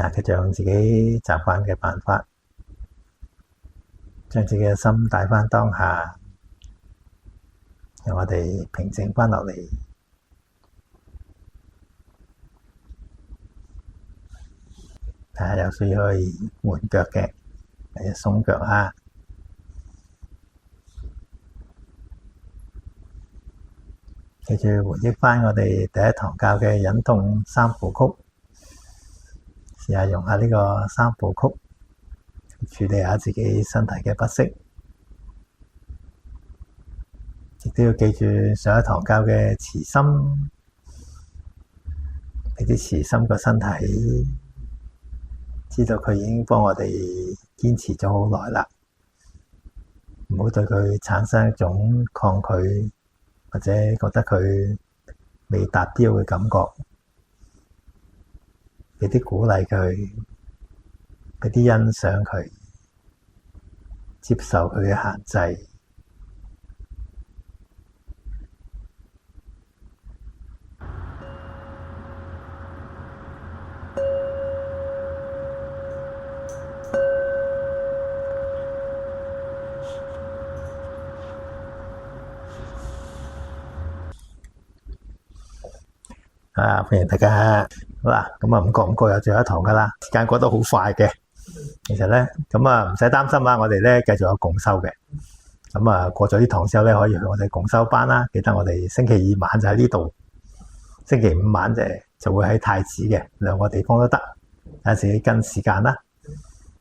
繼續用自己習慣嘅辦法，將自己嘅心帶返當下，讓我哋平靜返落嚟。睇下有需要可以換腳嘅，或者鬆腳啊。記住回憶返我哋第一堂教嘅忍痛三部曲，試下用下呢個三部曲處理下自己身體嘅不適。亦都要記住上一堂教嘅慈心，俾啲慈心個身體，知道佢已經幫我哋堅持咗好耐啦，唔好對佢產生一種抗拒，或者覺得佢未達標嘅感覺，俾啲鼓勵佢，俾啲欣賞佢，接受佢嘅限制。歡迎大家。好啦，咁唔覺唔覺有最後一堂噶啦，時間過得好快嘅。其實咧，咁唔使擔心啊，我哋咧繼續有共修嘅。咁過咗呢堂之後咧，可以去我哋共修班啦。記得我哋星期二晚就喺呢度，星期五晚就會喺太子嘅，兩個地方都得，睇下自己跟時間啦。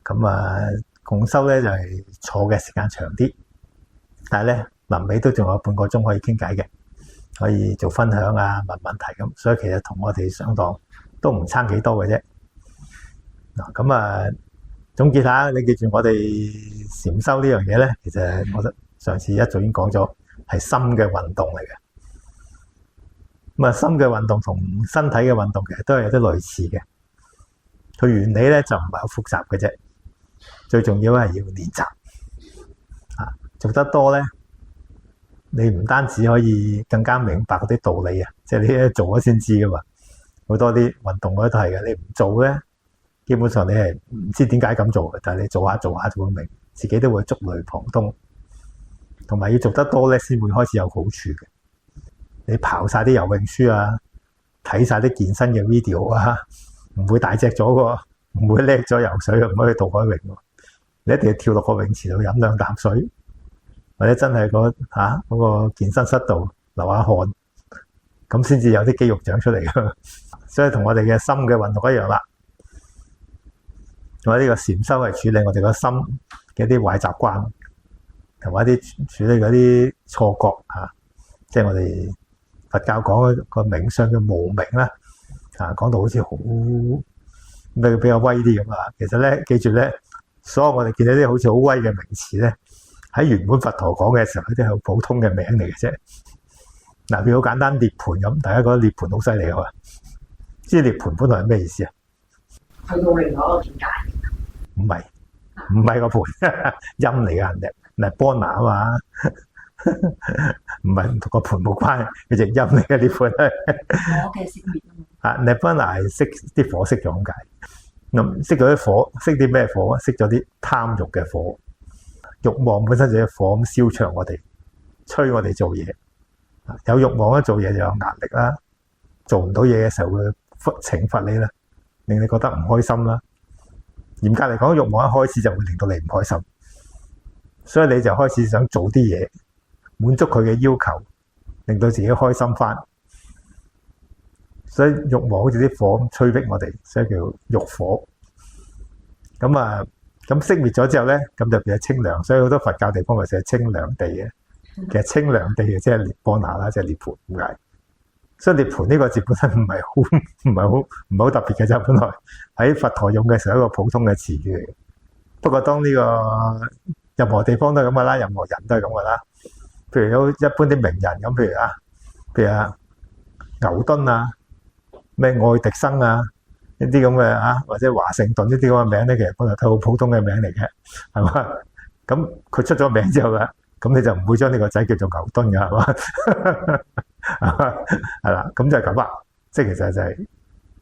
咁共修咧就係坐嘅時間長啲，但係咧臨尾都仲有半個鐘可以傾偈嘅。可以做分享啊，問問題咁，所以其實同我哋上堂都唔差幾多嘅啫。嗱，咁總結下，你記住我哋禪修呢樣嘢咧，其實我上次一早已經講咗，係心嘅運動嚟嘅。心嘅運動同身體嘅運動其實都係有啲類似嘅，佢原理咧就唔係好複雜嘅啫。最重要係要練習，做得多咧。你唔單止可以更加明白嗰啲道理啊，即係你做咗先知噶嘛。好多啲運動嗰啲都係嘅，你唔做咧，基本上你係唔知點解咁做嘅。但係你做下做下就會明，自己都會觸類旁通。同埋要做得多咧，先會開始有好處嘅。你刨晒啲游泳書啊，睇晒啲健身嘅 video 啊，唔會大隻咗喎，唔會叻咗游水，唔可以渡海泳喎。你一定要跳落個泳池度飲兩啖水。或者真係嗰個健身室度流下汗，咁先至有啲肌肉長出嚟㗎。所以同我哋嘅心嘅運動一樣啦。我呢個禪修係處理我哋個心嘅一啲壞習慣，同埋一啲處理嗰啲錯覺，即係我哋佛教講個冥想嘅無明啦。講到好似好比較威啲咁啊。其實咧，記住咧，所有我哋見到啲好似好威嘅名詞咧，喺原本佛陀講嘅時候，佢啲係好普通嘅名嚟嘅啫。嗱，譬如好簡單，涅槃咁，大家覺得涅槃好犀利啊嘛？知涅槃本來係咩意思啊？去到另外一個境界。唔係個槃，音嚟嘅人哋，嗱波拿啊嘛，唔係同個槃冇關，佢隻音嚟嘅涅槃係。火嘅熄滅啊嘛。涅槃係熄啲火熄咗咁解。咁熄咗啲火，熄啲咩火？熄咗啲貪欲嘅火。慾望本身就係火咁燒灼我哋，催我哋做嘢。有慾望咧，做嘢就有壓力啦。做唔到嘢嘅時候會懲罰你啦，令你覺得唔開心啦。嚴格嚟講，慾望一開始就會令到你唔開心，所以你就開始想做啲嘢，滿足佢嘅要求，令到自己開心翻。所以慾望好似啲火咁催逼我哋，所以叫慾火。咁熄滅咗之後咧，咁就變咗清涼，所以好多佛教地方咪寫清涼地嘅。其實清涼地嘅即係涅槃啦，即係涅槃咁解。所以涅槃呢個字本身唔係好特別嘅啫，本來喺佛陀用嘅時候一個普通嘅詞語嚟嘅。不過當呢個任何地方都係咁噶啦，任何人都係咁噶啦。譬如有一般啲名人咁，譬如牛頓啊，咩愛迪生啊。呢啲咁嘅或者華盛頓呢啲咁嘅名咧，其實本來都好普通嘅名嚟嘅，係嘛？咁佢出咗名之後咧，咁你就唔會將呢個仔叫做牛頓㗎，係嘛？係啦，咁就係咁啦。即係其實就係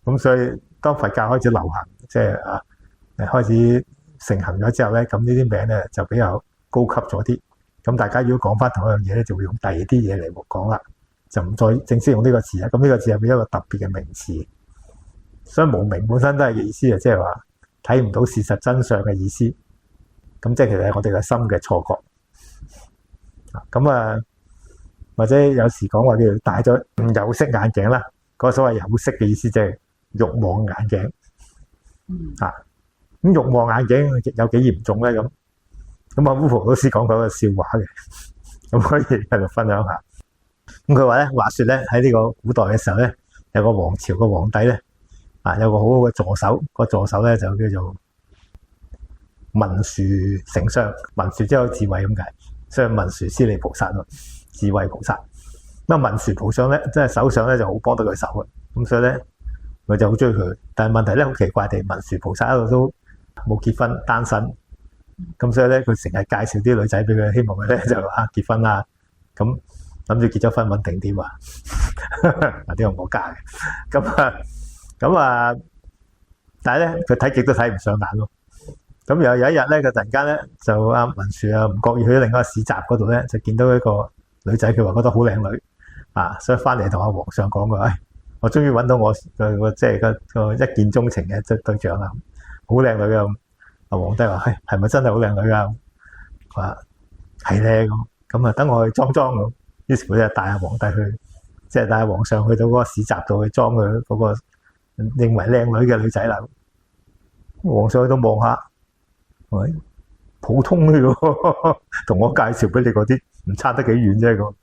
咁，所以當佛教開始流行，即係開始盛行咗之後咧，咁呢啲名咧就比較高級咗啲。咁大家如果講翻同一樣嘢咧，就會用第二啲嘢嚟講啦，就唔再正式用呢個字啦。咁呢個字係變一個特別嘅名詞，所以無名本身都係嘅意思啊，即係話睇唔到事實真相嘅意思。咁即係其實係我哋嘅心嘅錯覺。咁或者有時講話叫做戴咗有色眼鏡啦，嗰個所謂有色嘅意思即係慾望眼鏡。咁慾望眼鏡有幾嚴重咧？咁烏蒲老師講過一個笑話嘅，咁可以繼續分享下。咁佢話咧，話說咧喺呢個古代嘅時候咧，有個王朝嘅皇帝咧，有個好好嘅助手，個助手咧就叫做文殊丞相，文殊即係有智慧咁解，所以文殊師利菩薩咯，智慧菩薩。咁文殊菩薩咧，即係手上咧就好幫得佢手嘅，咁所以咧佢就好追佢。但係問題咧好奇怪地，文殊菩薩一路都冇結婚，單身。咁所以咧，佢成日介紹啲女仔俾佢，希望佢咧就結婚啦。咁諗住結咗婚穩定啲嘛？嗱，呢個我加嘅。咁但係咧佢睇極都睇唔上眼咯。咁有一日咧，佢突然間咧就文殊唔覺意去咗另一個市集嗰度咧，就見到一個女仔，佢話覺得好靚女所以翻嚟同阿皇上講佢，我終於揾到我即係個一見鐘情嘅對象啦，好靚女嘅。皇帝話：係咪真係好靚女㗎？話係咧，咁等我去裝咁。於是佢就帶阿皇帝去，即係帶阿皇上去到嗰個市集度去裝佢嗰個認為靚女嘅女仔啦。皇上去到望下，喂，普通嘅喎，同我介紹俾你嗰啲唔差得幾遠啫咁。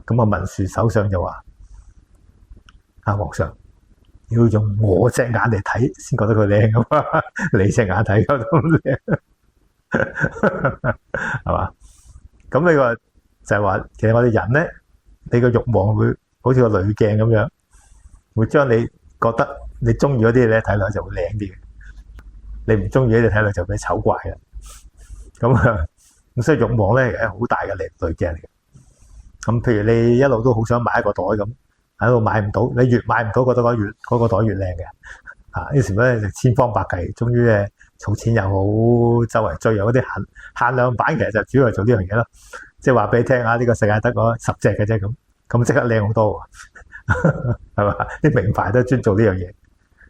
咁文殊首相就話：皇上，要用我隻眼嚟睇先覺得佢靚噶嘛，你隻眼睇覺得咁靚，係嘛？咁呢個就係話，其實我哋人咧，你個慾望會好似個濾鏡咁樣，會將你覺得你中意嗰啲嘢咧睇落去就會靚啲嘅，你唔中意嗰啲睇落去就俾醜怪嘅。咁所以慾望咧係好大嘅濾鏡嚟嘅。咁譬如你一路都好想買一個袋咁。喺度買唔到，你越買唔到，覺得嗰個袋越靚嘅。於是咧就千方百計，終於咧儲錢又好，周圍追有嗰啲限量版，其實就主要係做呢樣嘢咯。即係話俾你聽呢個世界得嗰10隻嘅啫，咁即刻靚好多喎，係嘛？啲名牌都專做呢樣嘢。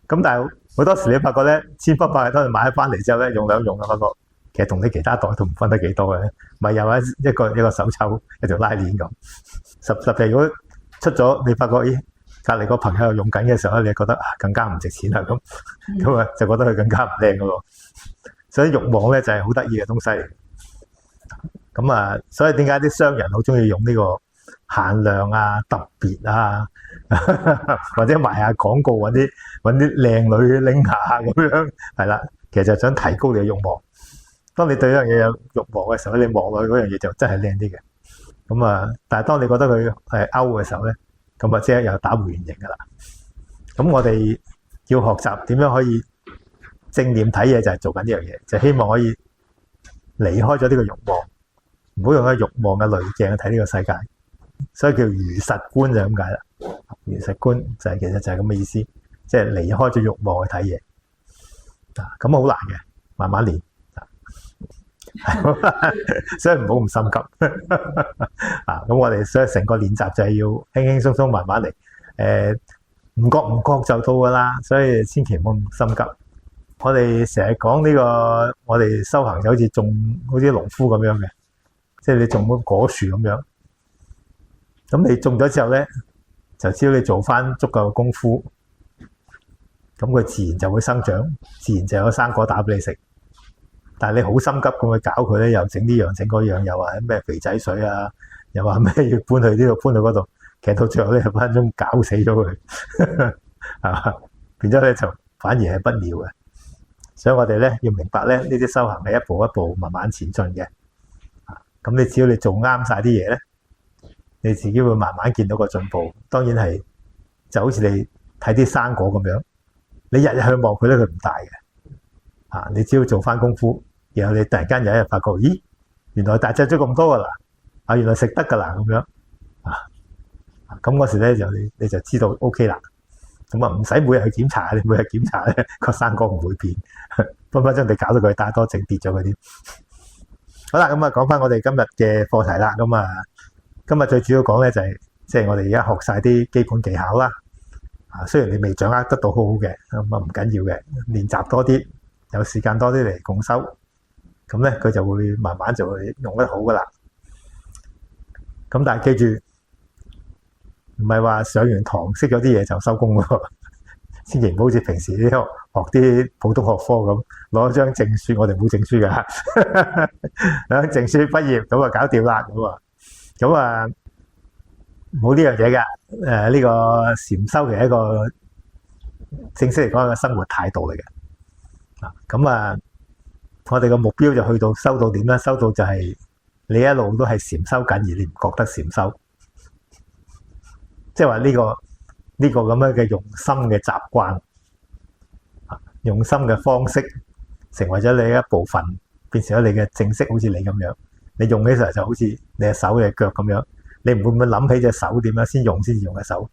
咁但係好多時你發覺咧，千方百計都係買翻嚟之後咧用兩用啊，發覺其實同你其他袋都唔分得幾多嘅，咪又係一個手抽一條拉鏈咁，十隻如果出咗，你發覺咦，隔離個朋友用緊嘅時候咧，你覺得更加唔值錢啦咁，就覺得佢更加唔靚噶咯。所以慾望咧就係好得意嘅東西嚟。咁所以點解啲商人好中意用呢個限量特別或者賣下廣告揾啲靚女拎下咁樣，係啦，其實就想提高你嘅慾望。當你對一樣嘢有慾望嘅時候，你望落去嗰樣嘢就真係靚啲嘅。但係當你覺得佢係 out 嘅時候咧，咁即係又打回原形噶啦。咁我哋要學習點樣可以正念睇嘢，就係做緊呢樣嘢，就希望可以離開咗呢個慾望，唔好用個慾望嘅濾鏡去睇呢個世界。所以叫如實觀就係咁解啦。如實觀就係其實就係咁嘅意思，即係離開咗慾望去睇嘢。咁好難嘅，慢慢練。所以唔好咁心急。咁我哋所以成個練習就係要輕輕鬆鬆慢慢嚟，唔覺唔覺就到噶啦，所以千祈唔好咁心急。我哋成日講呢個，我哋修行就好似農夫咁樣嘅，即係你種嗰果樹咁樣。咁你種咗之後咧，就只要你做翻足夠嘅功夫，咁佢自然就會生長，自然就有生果打俾你食。但係你好心急咁去搞佢咧，又整呢樣整嗰樣，又話咩肥仔水又話咩要搬去呢度搬去嗰度，其實到最後咧，分分鐘搞死咗佢，係嘛？變咗咧就反而係不妙嘅。所以我哋咧要明白咧，呢啲修行係一步一步慢慢前進嘅。咁你只要你做啱晒啲嘢咧，你自己會慢慢見到個進步。當然係就好似你睇啲生果咁樣，你日日去望佢咧，佢唔大嘅。你只要做翻功夫，然後你突然間有一日發覺，咦，原來大隻咗咁多噶啦，原來食得噶啦咁樣，咁嗰時咧就你就知道 OK 啦，咁啊唔使每日去檢查，你每日檢查咧個生果唔會變，分分鐘你搞到佢大多症跌咗嗰啲。好啦，咁啊講翻我哋今日嘅課題啦。咁啊今日最主要講咧就係即係我哋而家學晒啲基本技巧啦。雖然你未掌握得到好好嘅，咁啊唔緊要嘅，練習多啲，有時間多啲嚟共修，咁咧佢就會慢慢就會用得好噶啦。咁但係記住，唔係話上完堂識咗啲嘢就收工喎，千祈唔好好似平時啲學啲普通學科咁攞張證書，我哋冇證書㗎，攞證書畢業咁啊搞掂啦咁啊冇呢樣嘢㗎。呢個禪修嘅一個正式嚟講係個生活態度嚟嘅。咁啊，我哋個目標就去到修到點咧？修到就係你一路都係禪修緊，而你唔覺得禪修，即係話呢個咁樣嘅用心嘅習慣，用心嘅方式，成為咗你一部分，變成咗你嘅正式，好似你咁樣。你用起上嚟就好似你嘅手、你嘅腳咁樣。你唔會諗起隻手點樣先用嘅手，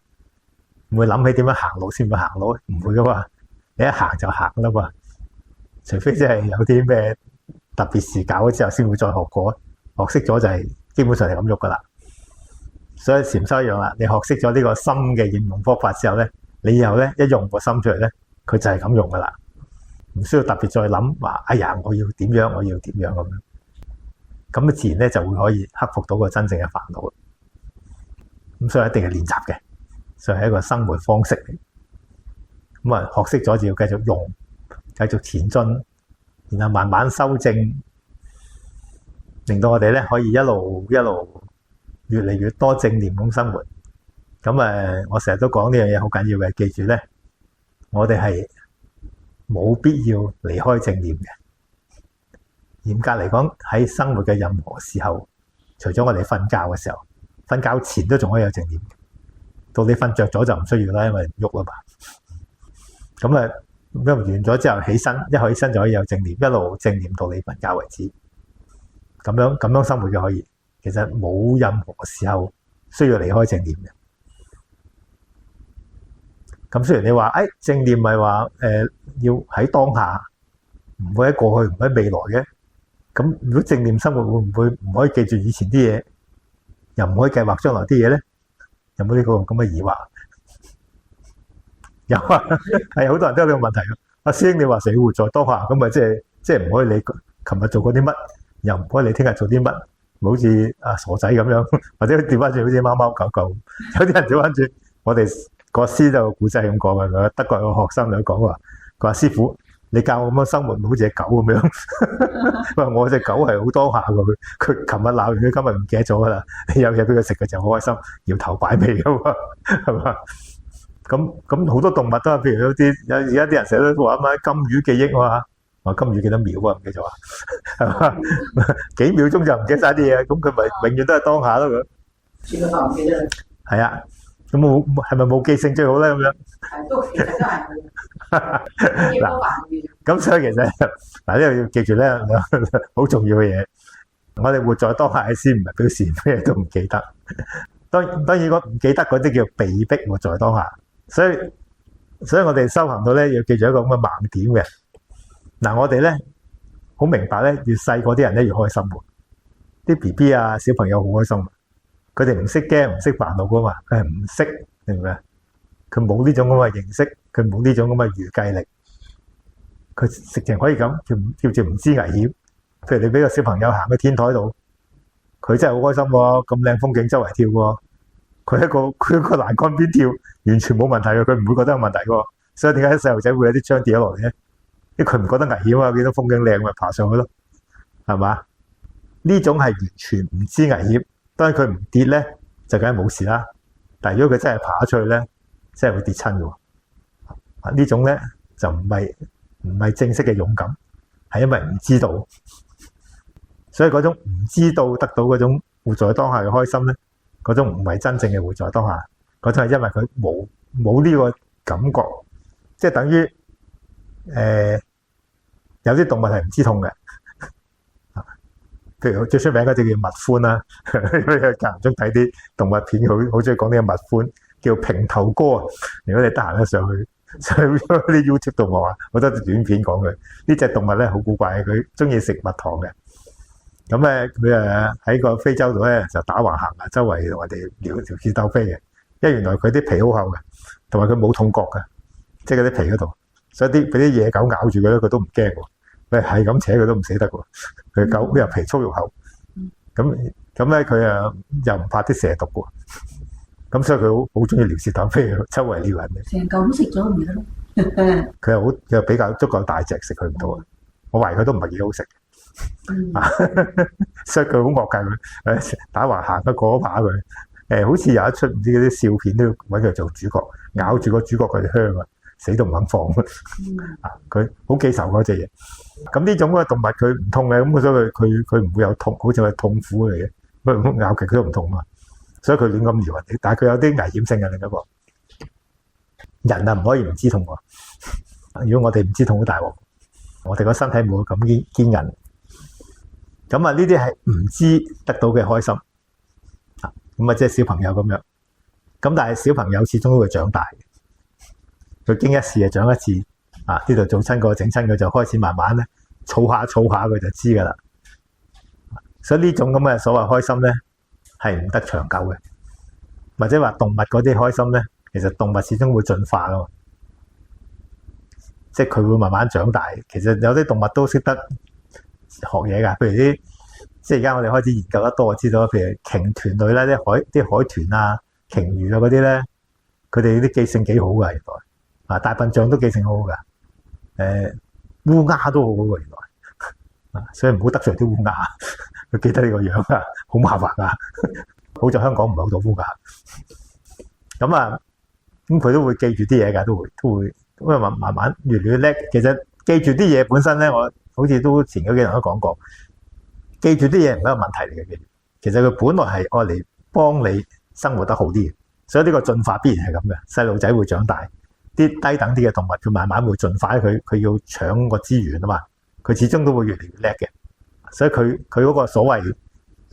唔會諗起點樣行路先會行路，唔會噶嘛。你一行就行啦嘛，除非即係有啲咩特別事搞咗之後先會再學過，學識咗就係基本上係咁喐噶啦。所以禪修一樣啦，你學識咗呢個心嘅應用方法之後咧，你以後咧一用個心出嚟咧，佢就係咁用噶啦，唔需要特別再諗話，哎呀我要點樣咁樣，咁自然咧就會可以克服到個真正嘅煩惱。咁所以一定係練習嘅，所以係一個生活方式嚟。咁啊，學識咗就要繼續用，繼續前進，然後慢慢修正，令到我哋咧可以一路越嚟越多正念咁生活。咁我成日都講呢樣嘢好緊要嘅，記住咧，我哋係冇必要離開正念嘅。嚴格嚟講，喺生活嘅任何時候，除咗我哋瞓覺嘅時候。瞓覺前都仲可以有正念，到你瞓着咗就唔需要啦，因為唔喐啦嘛。咁完咗之後起身就可以有正念，一路正念到你瞓覺為止。咁樣生活就可以，其實冇任何時候需要離開正念嘅。咁雖然你話正念咪話要喺當下，唔會喺過去，唔喺未來嘅。咁如果正念生活會唔會唔可以記住以前啲嘢？又唔可以計劃將來啲嘢咧？有冇呢個咁嘅疑惑？有啊，係好多人都有呢個問題嘅。阿師兄，你話成日活在當下，咁咪即係唔可以你琴日做過啲乜，又唔可以你聽日做啲乜，好似傻仔咁樣，或者調翻轉好似貓貓狗狗。有啲人調翻轉，我哋個師就古仔咁講嘅，德國有個學生就講話，佢話師傅，你教我咁樣生活，好似隻狗咁樣。佢話我隻狗係好當下嘅，佢琴日鬧完，佢今日唔記得咗噶啦。你有嘢俾佢食嘅就好開心，搖頭擺尾噶嘛，係嘛？咁好多動物都係，譬如有啲而家啲人成日都話乜金魚記憶啊，話金魚幾多秒啊，唔記得咗啊，係嘛？幾秒鐘就唔記得晒啲嘢，咁佢咪永遠都係當下咯佢。轉個頭唔記得。係啊，咁係咪冇記性最好咧？咁樣。係都其實都係。嗱，咁所以其實嗱呢個要記住咧，好重要嘅嘢。我哋活在當下先，唔係表示咩都唔記得。當然我唔記得嗰啲叫被逼活在當下。所以我哋修行到咧，要記住一個咁嘅盲點嘅。嗱，我哋咧好明白咧，越細個啲人咧越開心喎。啲 BB 啊，小朋友好開心，佢哋唔識驚，唔識煩惱噶嘛，佢係唔識，明唔明啊？佢冇呢種咁嘅認識，佢冇呢種咁嘅預計力，佢直情可以咁叫做唔知危險。譬如你俾個小朋友行喺天台度，佢真係好開心喎，咁靚風景周圍跳喎，佢喺個欄杆邊跳，完全冇問題嘅，佢唔會覺得有問題嘅。所以點解細路仔會有啲槍跌咗落嚟咧？因為佢唔覺得危險啊，見到風景靚咪爬上去咯，係嘛？呢種係完全唔知危險，當然佢唔跌咧就梗係冇事啦。但係如果佢真係爬出去咧，真係會跌親嘅。呢種咧就唔係正式嘅勇敢，係因為唔知道。所以嗰種唔知道得到嗰種活在當下嘅開心咧，嗰種唔係真正嘅活在當下，嗰種係因為佢冇呢個感覺，即係等於有啲動物係唔知痛嘅。譬如最出名嗰隻叫蜜獾啦，間唔中睇啲動物片，好中意講呢個蜜獾。叫平頭哥啊。如果你得閒咧上去啲 YouTube 度望下，好多短片講佢呢隻動物咧好古怪嘅，佢中意食蜜糖嘅。咁咧佢喺個非洲度咧就打橫行啊，周圍同我哋撩條翅鬥飛嘅。因為原來佢啲皮好厚嘅，同埋佢冇痛覺嘅，即係嗰啲皮嗰度，所以俾啲野狗咬住佢咧，佢都唔驚喎。佢係咁扯佢都唔死得喎。佢狗又皮粗肉厚，咁咧佢又唔怕啲蛇毒喎。咁所以佢好中意撩翅鬥飛，周圍撩人嘅。成嚿都食咗唔得咯。佢又比較足夠大隻，食佢唔到啊。我懷疑佢都唔係幾好食。所以佢好惡㗎，佢打橫行得過扒佢。好似有一出唔知嗰啲笑片都揾佢做主角，咬住個主角佢哋香啊，死都唔肯放。佢好記仇嗰隻嘢。咁呢種嘅動物佢唔痛嘅，咁所以佢唔會有痛，好似係痛苦嚟嘅。佢咬極佢都唔痛啊，所以佢亂咁撩人哋。但係佢有啲危險性嘅。另一個人啊，唔可以唔知痛喎。如果我哋唔知痛好大鑊，我哋個身體冇咁堅韌。咁啊，呢啲係唔知得到嘅開心。咁啊，即係小朋友咁樣。咁但係小朋友始終都會長大嘅。佢經一事就長一智。呢度做親個整親佢就開始慢慢咧，儲下佢就知㗎啦。所以呢種咁嘅所謂開心咧，係唔得長久嘅。或者話動物嗰啲開心咧，其實動物始終會進化㗎嘛。即係佢會慢慢長大。其實有啲動物都識得學嘢㗎，譬如啲即係而家我哋開始研究得多，我知道譬如鯨豚類啦，啲海豚啊、鯨魚啊嗰啲咧，佢哋啲記性幾好㗎，原來大笨象都記性好好㗎，烏鴉都好好㗎，原來所以唔好得罪啲烏鴉，佢記得你個樣啊，好麻煩㗎。好在香港唔係好多烏鴉，咁佢都會記住啲嘢㗎，都會因為慢慢越嚟越叻。其實記住啲嘢本身咧，我好似都前嗰幾年都講過。記住啲嘢唔係一個問題嚟嘅，其實佢本來係愛嚟幫你生活得好啲嘅，所以呢個進化必然係咁嘅。細路仔會長大，啲低等啲嘅動物佢慢慢會進化，佢要搶個資源啊嘛，佢始終都會越嚟越叻嘅。所以佢嗰個所謂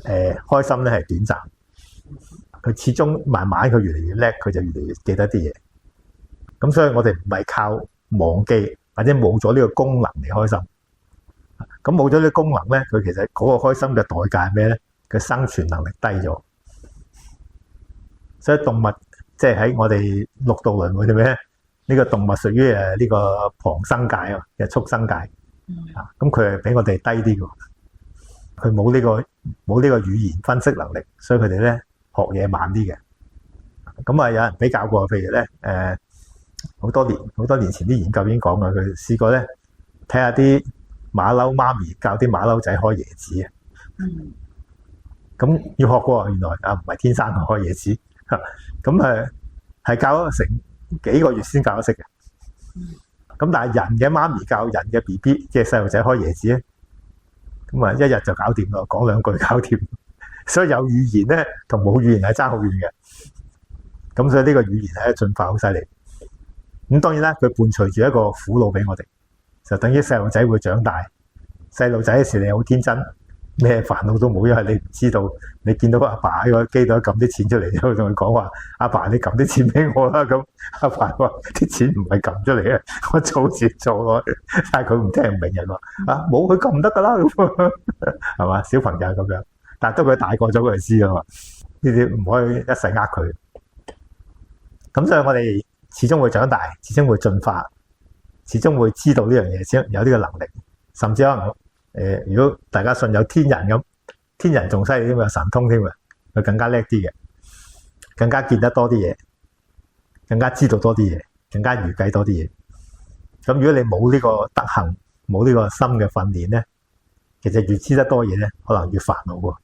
開心咧係短暫，佢始終慢慢佢越嚟越叻，佢就越嚟越記得啲嘢。咁所以我哋唔係靠忘記或者冇咗呢個功能嚟開心。咁冇咗呢個功能咧，佢其實嗰個開心嘅代價係咩咧？佢生存能力低咗，所以動物即係喺我哋六道輪迴裏面咧，呢個動物屬於呢個旁生界啊，嘅畜生界咁佢係比我哋低啲嘅，佢冇呢個語言分析能力，所以佢哋咧學嘢慢啲嘅。咁有人比較過，譬如咧好多年前啲研究已經講過，佢試過咧睇下啲馬騮媽咪教啲馬騮仔開椰子啊，咁要學過，原來唔係天生開椰子，咁係教咗成幾個月先教得識嘅。咁但係人嘅媽咪教人嘅 BB 即係細路仔開椰子咧，咁一日就搞掂咯，講兩句搞掂。所以有語言咧同冇語言係爭好遠嘅。咁所以呢個語言係進化好犀利。咁當然啦，佢伴隨住一個苦惱俾我哋。就等於細路仔會長大，細路仔嘅時你好天真，咩煩惱都冇，因為你唔知道，你見到阿爸喺個機度撳啲錢出嚟，之後同佢講話：阿爸，你撳啲錢俾我啦。咁阿爸話：啲錢唔係撳出嚟嘅，我儲錢做落去。但係佢唔聽唔明人話：冇佢撳唔得㗎啦，咁係嘛？小朋友係咁樣，但係當佢大個咗，佢就知㗎嘛。呢啲唔可以一世呃佢。咁所以我哋始終會長大，始終會進化。始終會知道呢樣嘢，先有呢個能力，甚至可能如果大家信有天人咁，天人仲犀利添，有神通添啊，佢更加叻啲嘅，更加見得多啲嘢，更加知道多啲嘢，更加預計多啲嘢。咁如果你冇呢個德行，冇呢個心嘅訓練咧，其實越知得多嘢咧，可能越煩惱喎，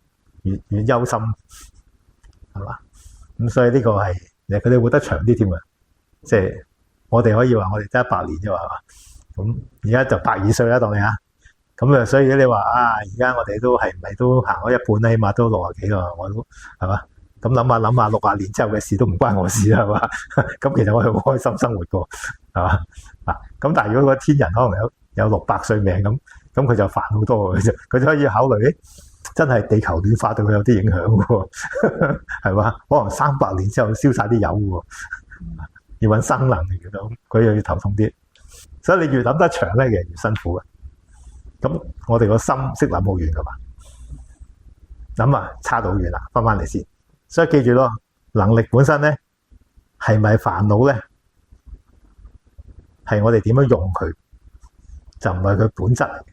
越憂心，係嘛？咁所以呢個係佢哋活得長啲添啊，即係。我哋可以話我哋得100年啫嘛，咁而家就120歲啦，當你咁所以你話而家我哋都係唔係都行咗一半咧，起碼都60幾咯，我都係嘛？咁諗下60年之後嘅事都唔關我事啦，係嘛？咁其實我係好開心生活過，係嘛？咁但係如果個天人可能有600歲命咁佢就煩好多嘅，佢就可以考慮真係地球暖化對佢有啲影響喎，係嘛？可能300年之後燒晒啲油喎，要揾新能源嘅，佢又要頭痛啲。所以你越諗得長咧，其實越辛苦嘅。咁我哋個心識諗好遠噶嘛，諗啊差到好遠啦，翻嚟先。所以記住咯，能力本身咧係咪煩惱咧？係我哋點樣用佢，就唔係佢本質嚟嘅。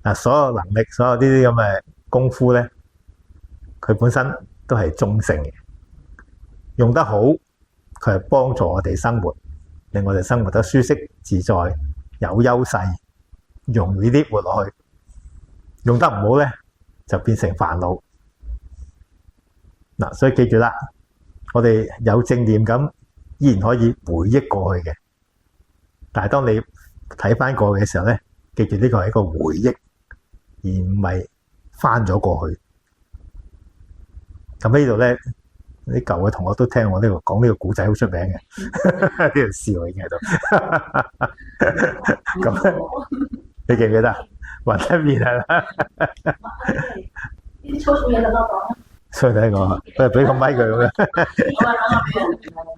嗱，所有能力，所有呢啲咁嘅功夫咧，佢本身都係中性嘅。用得好，佢係幫助我哋生活，令我哋生活得舒適自在，有優勢，容易啲活落去。用得唔好咧，就變成煩惱。嗱，所以記住啦，我哋有正念咁，依然可以回憶過去嘅。但係當你睇翻過去嘅時候咧，記住呢個係一個回憶，而唔係翻咗過去。咁呢度咧，啲舊嘅同學都聽我呢個講呢個古仔好出名嘅，呢度笑已經喺度。咁你記唔記得？雲吞麵係啦。啲粗嘢就多講。所以睇我，俾個咪佢咁樣。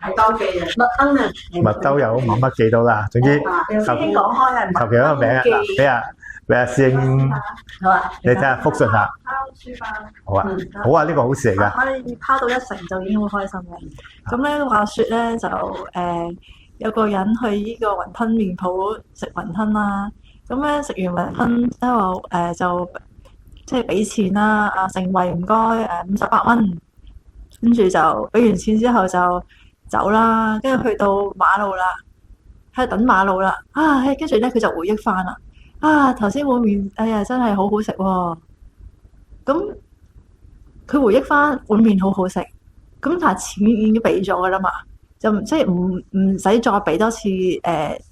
係當記嘅，麥兜啊，麥兜又好，乜記到啦。總之，師兄講開係求其一個名啊，嗱，俾阿師兄，好啊，你睇下復述下。拋書包。好啊，好啊，呢個好事嚟㗎。可以拋到1成就已經好開心嘅。咁咧話説咧就有個人去呢個雲吞麵鋪食雲吞啦。咁咧食完雲吞之後就即係俾錢啦。啊，成為唔該58蚊，跟住就俾完錢之後就走啦。跟住去到馬路啦，喺度等馬路啦。啊，跟住咧佢就回憶翻啦。啊，頭先碗麵，哎呀真係好好食喎。咁佢回憶翻碗麵好好食，咁但係錢已經俾咗噶啦嘛，就即係唔使再俾多次即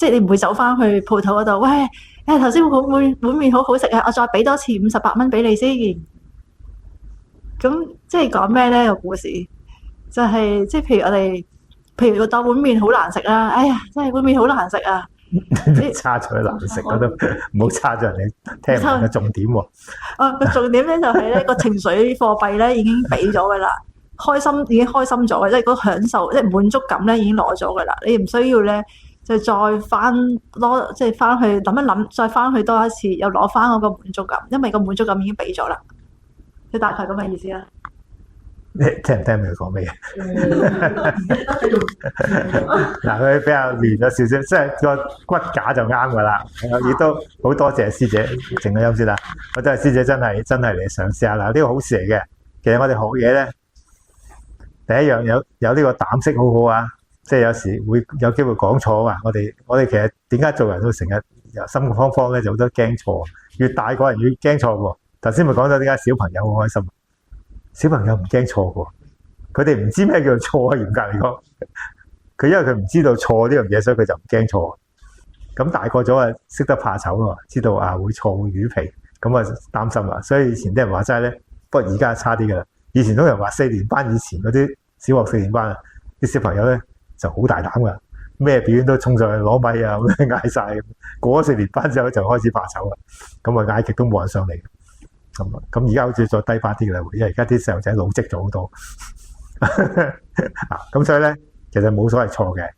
係你唔會走翻去鋪頭嗰度，喂，頭先碗麵好好食啊，我再俾多次58蚊俾你先。咁即係講咩咧個故事？就係即係譬如我當碗麵好難食啦，哎呀，真係碗麵好難食啊！差咗佢難食嗰度，唔好差咗人哋聽唔明嘅重點喎。個重點咧就係咧個情緒貨幣咧已經俾咗噶啦，已經開心咗嘅，即係嗰個享受，即係滿足感咧已經攞咗噶啦。你唔需要咧就再翻多，即係翻去諗一諗，再翻去多一次，又攞翻嗰個滿足感，因為個滿足感已經俾咗啦。即大概咁嘅意思啦。你聽唔聽佢講咩嘢？嗱，佢比較亂咗少少，即係個骨架就啱噶啦。亦都好多謝師姐靜個音先啦。我真係師姐真係嚟嘗試下啦，呢個好事嚟嘅。其實我哋學嘢咧，第一樣有呢個膽識好好啊，即係有時會有機會講錯啊。我哋其實點解做人都成日心慌慌咧，就好多驚錯。越大個人越驚錯喎。頭先咪講咗點解小朋友好開心。小朋友唔驚錯嘅，佢哋唔知咩叫做錯啊。嚴格嚟講，佢因為佢唔知道錯呢樣嘢，所以佢就唔驚錯。咁大個咗啊，識得怕醜啊，知道啊會錯會魚皮，咁啊擔心啦。所以以前啲人話齋咧，不過而家差啲噶啦。以前都有人話4年班以前嗰啲小學4年班啊，啲小朋友咧就好大膽噶，咩表演都衝上去攞米啊，咁樣嗌晒。過咗4年班之後就開始怕醜啦，咁啊嗌極都冇人上嚟。咁而家好似再低翻啲嘅啦，因為而家啲細路仔老積咗好多。咁所以咧，其實冇所謂錯嘅，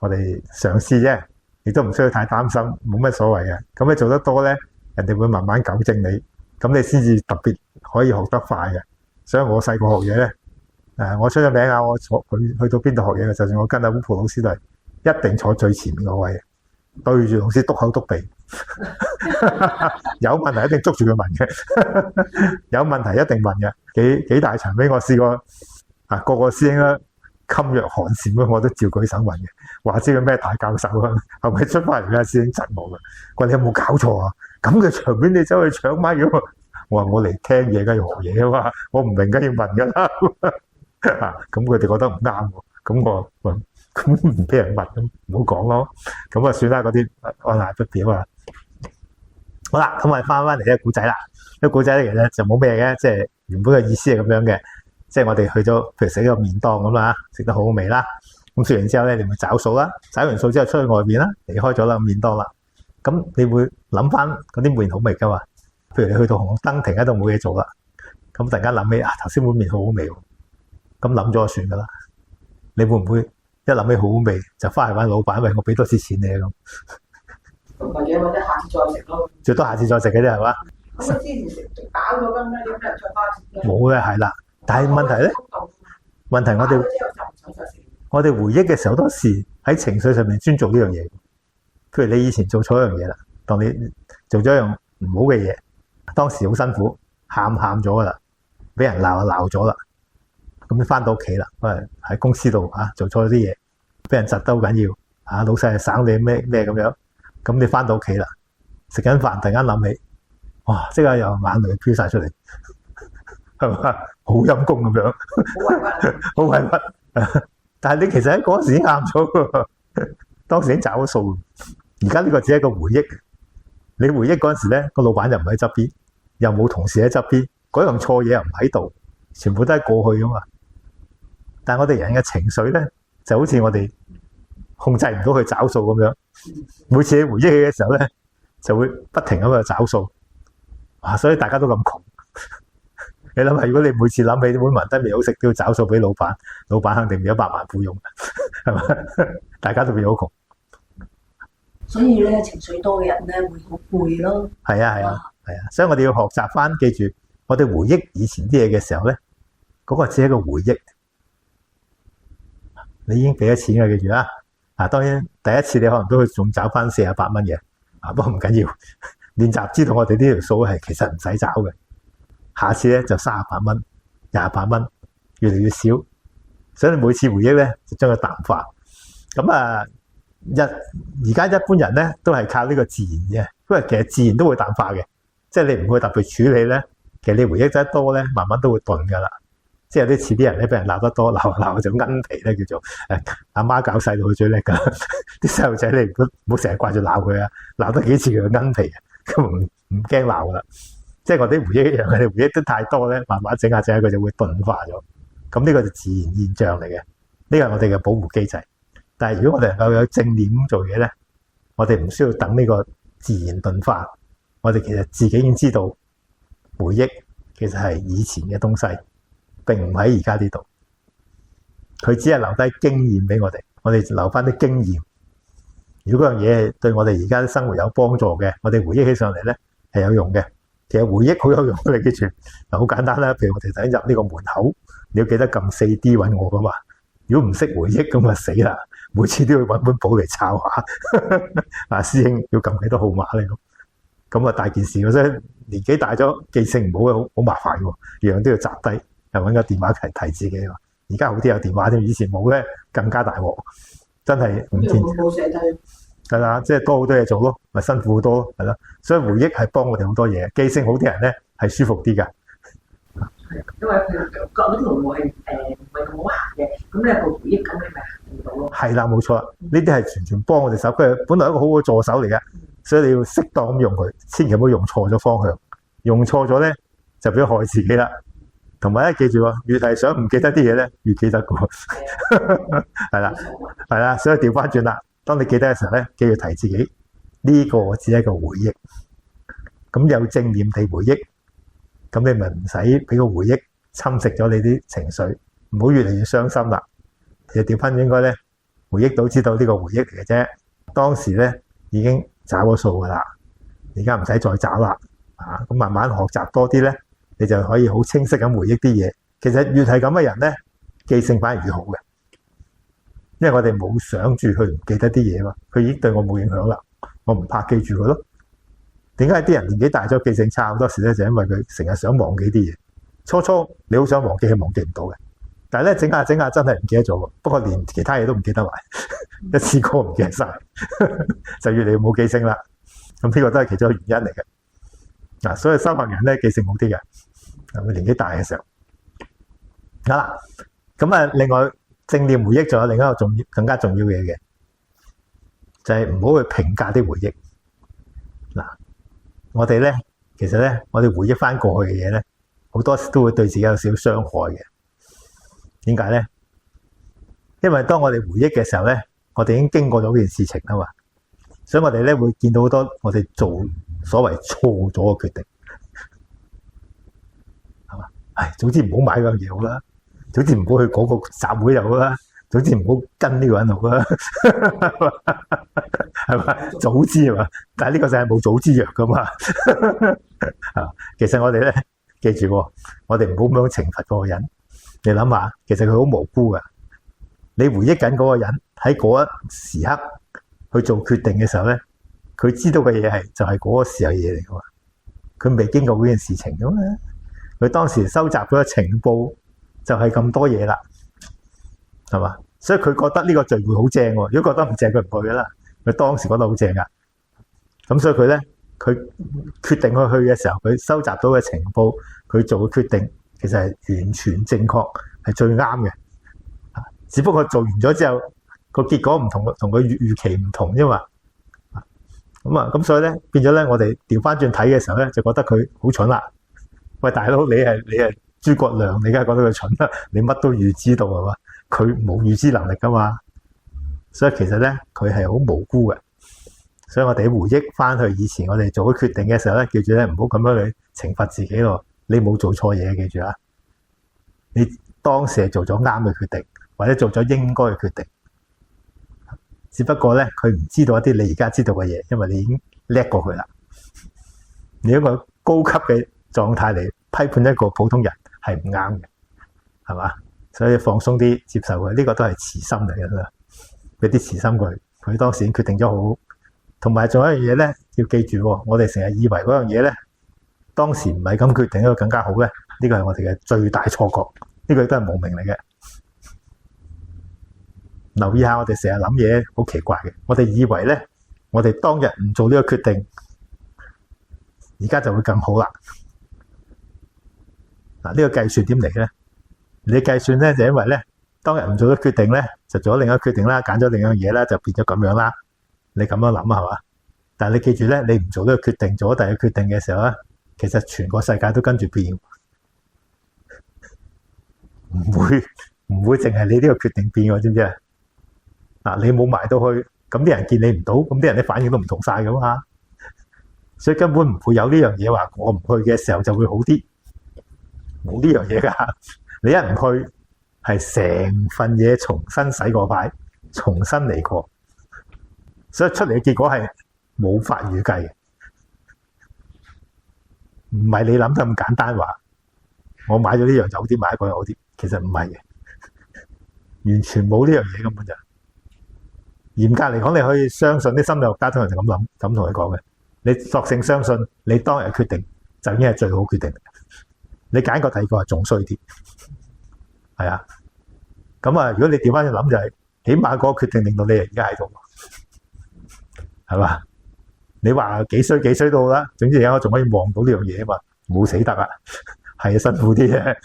我哋嘗試啫，亦都唔需要太擔心，冇乜所謂嘅。咁你做得多咧，人哋會慢慢糾正你，咁你先至特別可以學得快嘅。所以我細個學嘢咧，我出咗名啊，我坐去到邊度學嘢嘅，就算我跟阿烏蒲老師都係一定坐最前面個位，對住老師篤口篤鼻。有問題一定捉住佢問嘅，有問題一定問嘅。幾大場俾我試過啊，個師兄咧噤若寒蟬咁，我都照舉手問嘅，話知佢咩大教授啊，後尾出翻嚟嘅師兄窒我嘅，佢話你有冇搞錯啊？咁嘅場面你走去搶咪嘅？我話我嚟聽嘢，梗要學嘢啊嘛，我唔明梗要問噶啦。咁佢哋覺得唔啱，咁我問，咁唔俾人問，咁唔好講咯。咁啊算啦，嗰啲按捺不表啊。好啦，咁我哋翻嚟呢個古仔啦。呢個古仔咧其實就冇咩嘅，即係原本嘅意思係咁樣嘅，即係我哋去咗，譬如食一個麵檔咁啦，食得好好味啦。咁食完之後咧，你咪找數啦，找完數之後出去外邊啦，離開咗啦麵檔啦。咁你會諗翻嗰啲麵好味噶嘛？譬如你去到紅綠燈停喺度冇嘢做啦，咁突然間諗起頭先碗麵好好味喎，咁諗咗就算噶啦。你會唔會一諗起好好味就翻去揾老闆，喂，我俾多次錢你咁？或者下次再食咯。最多下次再食嘅啫，係嘛？咁你之前食飽咗咁樣，點解又再翻食咧？冇嘅，係啦。但係問題咧，問題我哋回憶嘅時候，好多時喺情緒上面專做呢樣嘢。譬如你以前做錯一樣嘢啦，當你做咗一樣唔好嘅嘢，當時好辛苦，喊咗噶啦，俾人鬧咗啦，咁你翻到屋企啦，喺公司度做錯咗啲嘢，俾人窒得好緊要，老細係省你咩咁樣，咁你翻到屋企啦，食緊飯突然間諗起，哇！即刻有眼淚飆晒出嚟，係嘛？好陰功咁樣，好委屈。但係你其實喺嗰時已經喊咗喎，當時已經找咗數。而家呢個只係一個回憶。你回憶嗰陣時咧，個老闆又唔喺側邊，又冇同事喺側邊，嗰樣錯嘢又唔喺度，全部都係過去噶嘛。但係我哋人嘅情緒咧，就好似我哋控制唔到去找數咁樣。每次你回憶起嘅時候咧，就會不停咁去找數。所以大家都咁窮。你諗下，如果你每次諗起碗雲吞麵好食，都要找數俾老闆，老闆肯定變咗百萬富翁，係嘛？大家都變好窮。所以咧，情緒多嘅人咧會好攰咯。係啊，所以我哋要學習翻，記住我哋回憶以前啲嘢嘅時候咧，嗰個只係一個回憶。你已經俾咗錢嘅，記住啦。當然第一次你可能都會仲找翻48蚊嘅，不過唔緊要，練習知道我哋呢條數係其實唔使找嘅。下次咧就38蚊、28蚊，越嚟越少。所以你每次回憶咧就將佢淡化。咁而家一般人咧都係靠呢個自然嘅，因為其實自然都會淡化嘅，即係你唔會特別處理咧，其實你回憶得多咧，慢慢都會鈍噶啦。即係有啲似啲人咧，俾人鬧得多，鬧就奀皮咧，叫做阿媽教細路佢最叻噶。啲細路仔你唔好成日掛住鬧佢啊，鬧得幾次佢就奀皮，咁唔驚鬧噶啦。即係我啲回憶一樣，你回憶得太多咧，慢慢整下佢就會鈍化咗。咁呢個就自然現象嚟嘅，呢個係我哋嘅保護機制。但係如果我哋能夠有正念咁做嘢咧，我哋唔需要等呢個自然鈍化，我哋其實自己已經知道回憶其實係以前嘅東西，並唔喺而家呢度。佢只係留低經驗俾我哋留翻啲經驗。如果嗰樣嘢對我哋而家啲生活有幫助嘅，我哋回憶起上嚟咧係有用嘅。其實回憶好有用，你記住好簡單啦。譬如我哋睇入呢個門口，你要記得撳4D 揾我噶嘛。如果唔識回憶咁啊死啦！每次都要揾本簿嚟抄下。師兄要撳幾多號碼咧咁大件事。所以年紀大咗記性唔好，好麻煩喎。樣樣都要摘低，又揾個電話提自己。而家好啲有電話添，以前冇咧更加大鑊，真係唔見。冇寫低。係啦，即係多好多嘢做咯，咪辛苦好多咯，係啦。所以回憶係幫我哋好多嘢，記性好啲人咧係舒服啲㗎。因為佢嗰條路係唔係咁好行嘅，咁你有個回憶咁，你咪行到咯。係啦，冇錯啦，呢啲係全幫我哋手，佢係本來一個好好助手嚟嘅，所以你要適當咁用佢，千祈唔好用錯咗方向，用錯咗咧就俾害自己啦。同埋咧，記住喎，越係想唔記得啲嘢咧，越記得㗎。係啦，所以調翻轉啦。當你記得嘅時候咧，記住提自己呢個只係一個回憶，咁有正念地回憶，咁你咪唔使俾個回憶侵蝕咗你啲情緒，唔好越嚟越傷心啦。其實調翻應該咧，回憶到知道呢個回憶嚟嘅啫，當時咧已經找咗數噶啦，而家唔使再找啦。咁慢慢學習多啲咧，你就可以好清晰咁回憶啲嘢。其實越係咁嘅人咧，記性反而越好嘅。因為我哋冇想住佢唔記得啲嘢嘛，佢已經對我冇影響啦，我唔怕記住佢咯。點解啲人年紀大咗記性差好多時咧？就因為佢成日想忘記啲嘢。初初你好想忘記，係忘記唔到嘅。但係咧整下真係唔記得咗，不過連其他嘢都唔記得埋，一次過唔記得晒，就越嚟越冇記性啦。咁呢個都係其中一個原因嚟嘅。所以修行人咧記性好啲嘅，佢年紀大嘅時候。好啦，咁另外。正念回憶仲有另一個更加重要嘅嘢嘅，就係唔好去評價啲回憶。我哋咧，其實咧，我哋回憶翻過去嘅嘢咧，好多時都會對自己有少少傷害嘅。點解咧？因為當我哋回憶嘅時候咧，我哋已經經過咗件事情啦嘛，所以我哋咧會見到好多我哋做所謂錯咗嘅決定。總之唔好買嗰樣嘢好啦，總之唔好去嗰個集會就好啦，總之唔好跟呢個人好啦，係嘛？早知係嘛？但係呢個就係冇早知藥噶嘛。其實我哋咧記住，我哋唔好咁樣懲罰嗰個人。你諗下，其實佢好無辜噶。你回憶緊嗰個人喺嗰一時刻去做決定嘅時候咧，佢知道嘅嘢就係嗰個時候嘢嚟噶嘛。佢未經過嗰件事情噶嘛。佢當時收集咗嘅情報就係咁多嘢啦，係嘛？所以佢覺得呢個聚會好正喎。如果覺得唔正，佢唔去噶啦。佢當時覺得好正噶。咁所以佢決定去嘅時候，佢收集到嘅情報，佢做嘅決定其實係完全正確，係最啱嘅。只不過做完咗之後，個結果唔同，同佢預期唔同啫嘛。咁所以咧變咗咧，我哋調翻轉睇嘅時候咧，就覺得佢好蠢啦。喂，大佬，你係諸葛亮，你梗係覺得佢蠢啦。你乜都預知到係嘛？佢冇預知能力噶嘛。所以其實咧，佢係好無辜嘅。所以我哋回憶翻去以前我哋做咗決定嘅時候咧，記住咧，唔好咁樣去懲罰自己咯。你冇做錯嘢，記住啊！你當時係做咗啱嘅決定，或者做咗應該嘅決定。只不過咧，佢唔知道一啲你而家知道嘅嘢，因為你已經叻過佢啦。你一個高級嘅狀態嚟批判一個普通人係唔啱嘅，係嘛？所以放鬆啲接受佢，呢個都係慈心嚟嘅啦。俾啲慈心佢當時已經決定咗好。同埋仲有一樣嘢咧，要記住，我哋成日以為嗰樣嘢咧，當時唔係咁決定，一個更加好嘅，呢個係我哋嘅最大錯覺。呢個亦都係無明嚟嘅。留意下，我哋成日諗嘢好奇怪嘅。我哋以為咧，我哋當日唔做呢個決定，而家就會更好啦。嗱，呢個計算點嚟咧？你計算咧就因為咧，當日唔做咗決定咧，就做咗另一個決定啦，揀咗另一樣嘢啦，就變咗咁樣啦。你咁樣諗係嘛？但係你記住咧，你唔做呢個決定，做咗第二個決定嘅時候咧，其實全個世界都跟住變，唔會淨係你呢個決定變喎，知唔知啊？嗱，你冇埋到去，咁啲人見你唔到，咁啲人啲反應都唔同晒噶嘛，所以根本唔會有呢樣嘢話我唔去嘅時候就會好啲，冇呢樣嘢噶。你一唔去，係成份嘢重新洗過牌，重新嚟過。所以出嚟嘅結果係冇法預計嘅，唔係你諗得咁簡單話，我買咗呢樣就好啲，買一個又好啲，其實唔係嘅，完全冇呢樣嘢根本就。嚴格嚟講，你可以相信啲心理學家通常就咁諗，咁同你講嘅，你索性相信你當日決定就已經係最好決定，你揀個第二個係仲衰啲，係啊。咁啊，如果你調翻去諗就係，起碼嗰個決定令到你而家喺度。係嘛？你話幾衰都好啦，總之而家我仲可以望到呢樣嘢啊嘛，冇死得啊，係辛苦啲啫，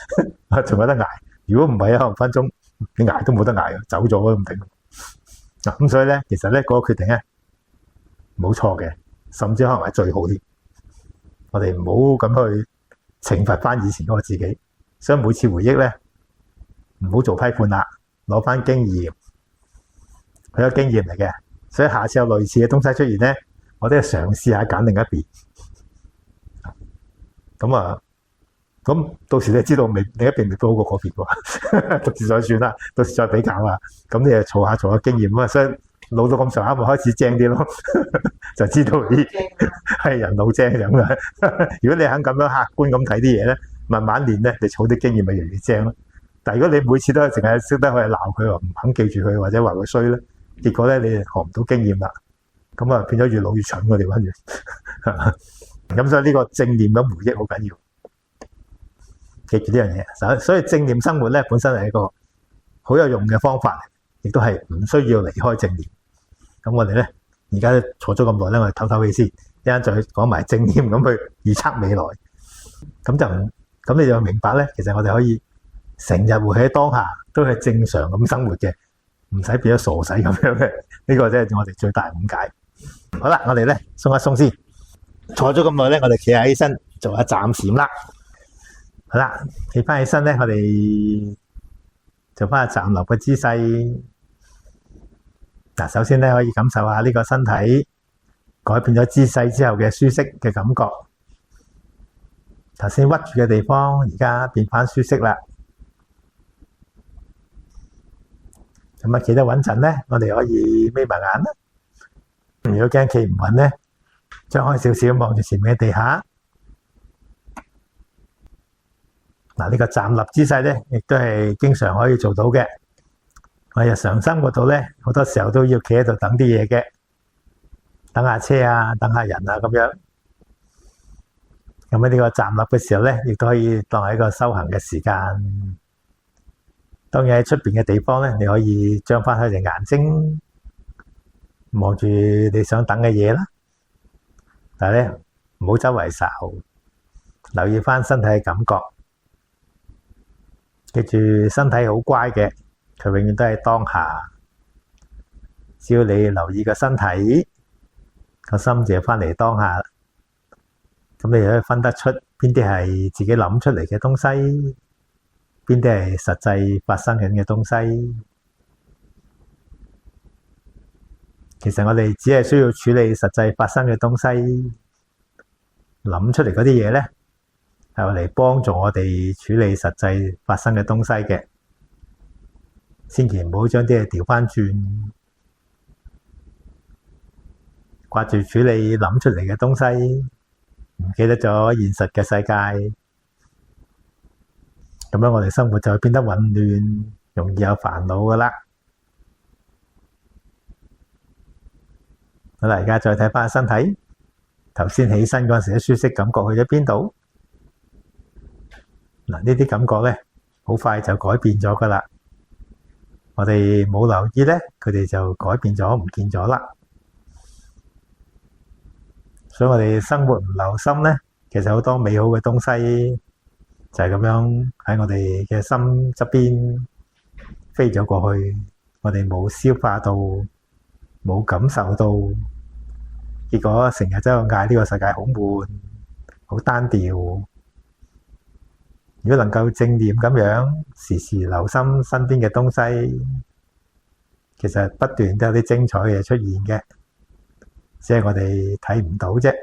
仲有得捱。如果唔係可能分鐘你捱都冇得捱，走咗都唔定。嗱，咁所以咧，其實咧嗰個決定咧冇錯嘅，甚至可能係最好啲。我哋唔好咁去懲罰翻以前嗰個自己，所以每次回憶咧唔好做批判啦，攞翻經驗，佢有經驗嚟嘅。所以下次有類似嘅東西出現咧，我哋嘗試下揀另一邊。咁到時你知道另一邊未必好過嗰邊喎，到時再算啦，到時再比較啊。咁你就儲下經驗啊。所以老到咁上下咪開始精啲咯，就知道啲係人老精咁嘅。如果你肯咁樣客觀咁睇啲嘢咧，慢慢練咧，你儲啲經驗咪越嚟越精咯。但係如果你每次都係淨係識得去鬧佢，唔肯記住佢或者話佢衰咧，結果咧你學唔到經驗啦，咁啊變咗越老越蠢喎，調翻轉。咁所以呢個正念嘅回憶好緊要，記住呢樣嘢。所以正念生活咧本身係一個好有用嘅方法，亦都係唔需要離開正念。咁我哋咧而家坐咗咁耐咧，我哋唞唞氣先，一陣再講埋正念咁去預測未來。咁你就明白咧，其實我哋可以成日活喺當下，都係正常咁生活嘅。唔使變咗傻仔咁樣嘅，呢個真係我哋最大誤解。好啦，我哋咧鬆一鬆先，坐咗咁耐咧，我哋企下起身做下站禪啦。好啦，企翻起身咧，我哋做翻下站立嘅姿勢。嗱，首先咧可以感受下呢個身體改變咗姿勢之後嘅舒適嘅感覺。頭先屈住嘅地方，而家變翻舒適啦。咁企得穩陣咧，我哋可以眯埋眼啦。如果驚企唔穩咧，張開少少望住前面嘅地下。嗱，呢個站立姿勢咧，亦都係經常可以做到嘅。我日常生活度咧，好多時候都要企喺度等啲嘢嘅，等下車啊，等下人啊咁樣。咁喺呢個站立嘅時候咧，亦都可以當係一個修行嘅時間。當然喺出邊嘅地方咧，你可以張翻開隻眼睛，望住你想等嘅嘢啦。但係咧，唔好周圍睄，留意翻身體嘅感覺。記住，身體好乖嘅，佢永遠都係當下。只要你留意個身體，個心就翻嚟當下。咁你就可以分得出邊啲係自己諗出嚟嘅東西，邊啲係實際發生緊嘅東西。其實我哋只係需要處理實際發生嘅東西，諗出嚟嗰啲嘢咧，係嚟幫助我哋處理實際發生嘅東西嘅。千祈唔好將啲嘢調翻轉，掛住處理諗出嚟嘅東西，唔記得咗現實嘅世界。咁樣我哋生活就會變得混亂，容易有煩惱噶啦。好啦，而家再睇翻身體，頭先起身嗰陣時嘅舒適感覺去咗邊度？嗱，呢啲感覺咧，好快就改變咗噶啦。我哋冇留意咧，佢哋就改變咗，唔見咗啦。所以我哋生活唔留心咧，其實好多美好嘅東西就係咁樣喺我哋嘅心側邊飛咗過去，我哋冇消化到，冇感受到，結果成日都嗌呢個世界好悶，好單調。如果能夠正念咁樣時時留心身邊嘅東西，其實不斷都有啲精彩嘅嘢出現嘅，只係我哋睇唔到啫。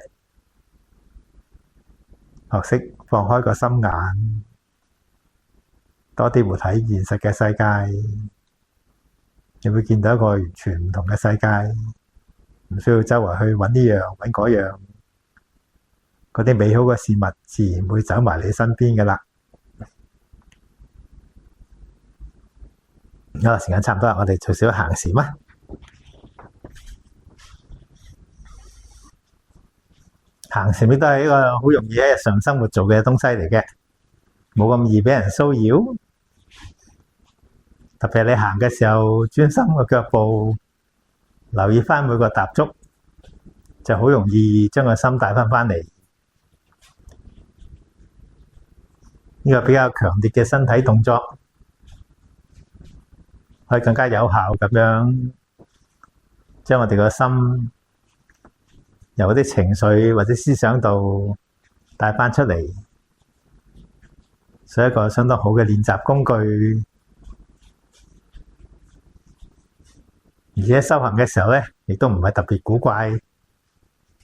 學識放開個心眼，多啲活喺現實嘅世界，你會見到一個完全唔同嘅世界，唔需要周圍去揾呢樣揾嗰樣，嗰啲美好嘅事物自然會走埋你身邊㗎喇。好啦，時間差唔多啦，我哋做少行禪啊。行禪亦都係一個好容易喺日常生活做嘅東西嚟嘅，冇咁易俾人騷擾。特別係你行嘅時候，專心個腳步，留意翻每個踏足，就好容易將個心帶翻嚟。呢個比較強烈嘅身體動作，可以更加有效咁樣將我哋個心由嗰啲情緒或者思想度帶翻出嚟，所以一個相當好嘅練習工具。而且修行嘅時候咧，亦都唔係特別古怪。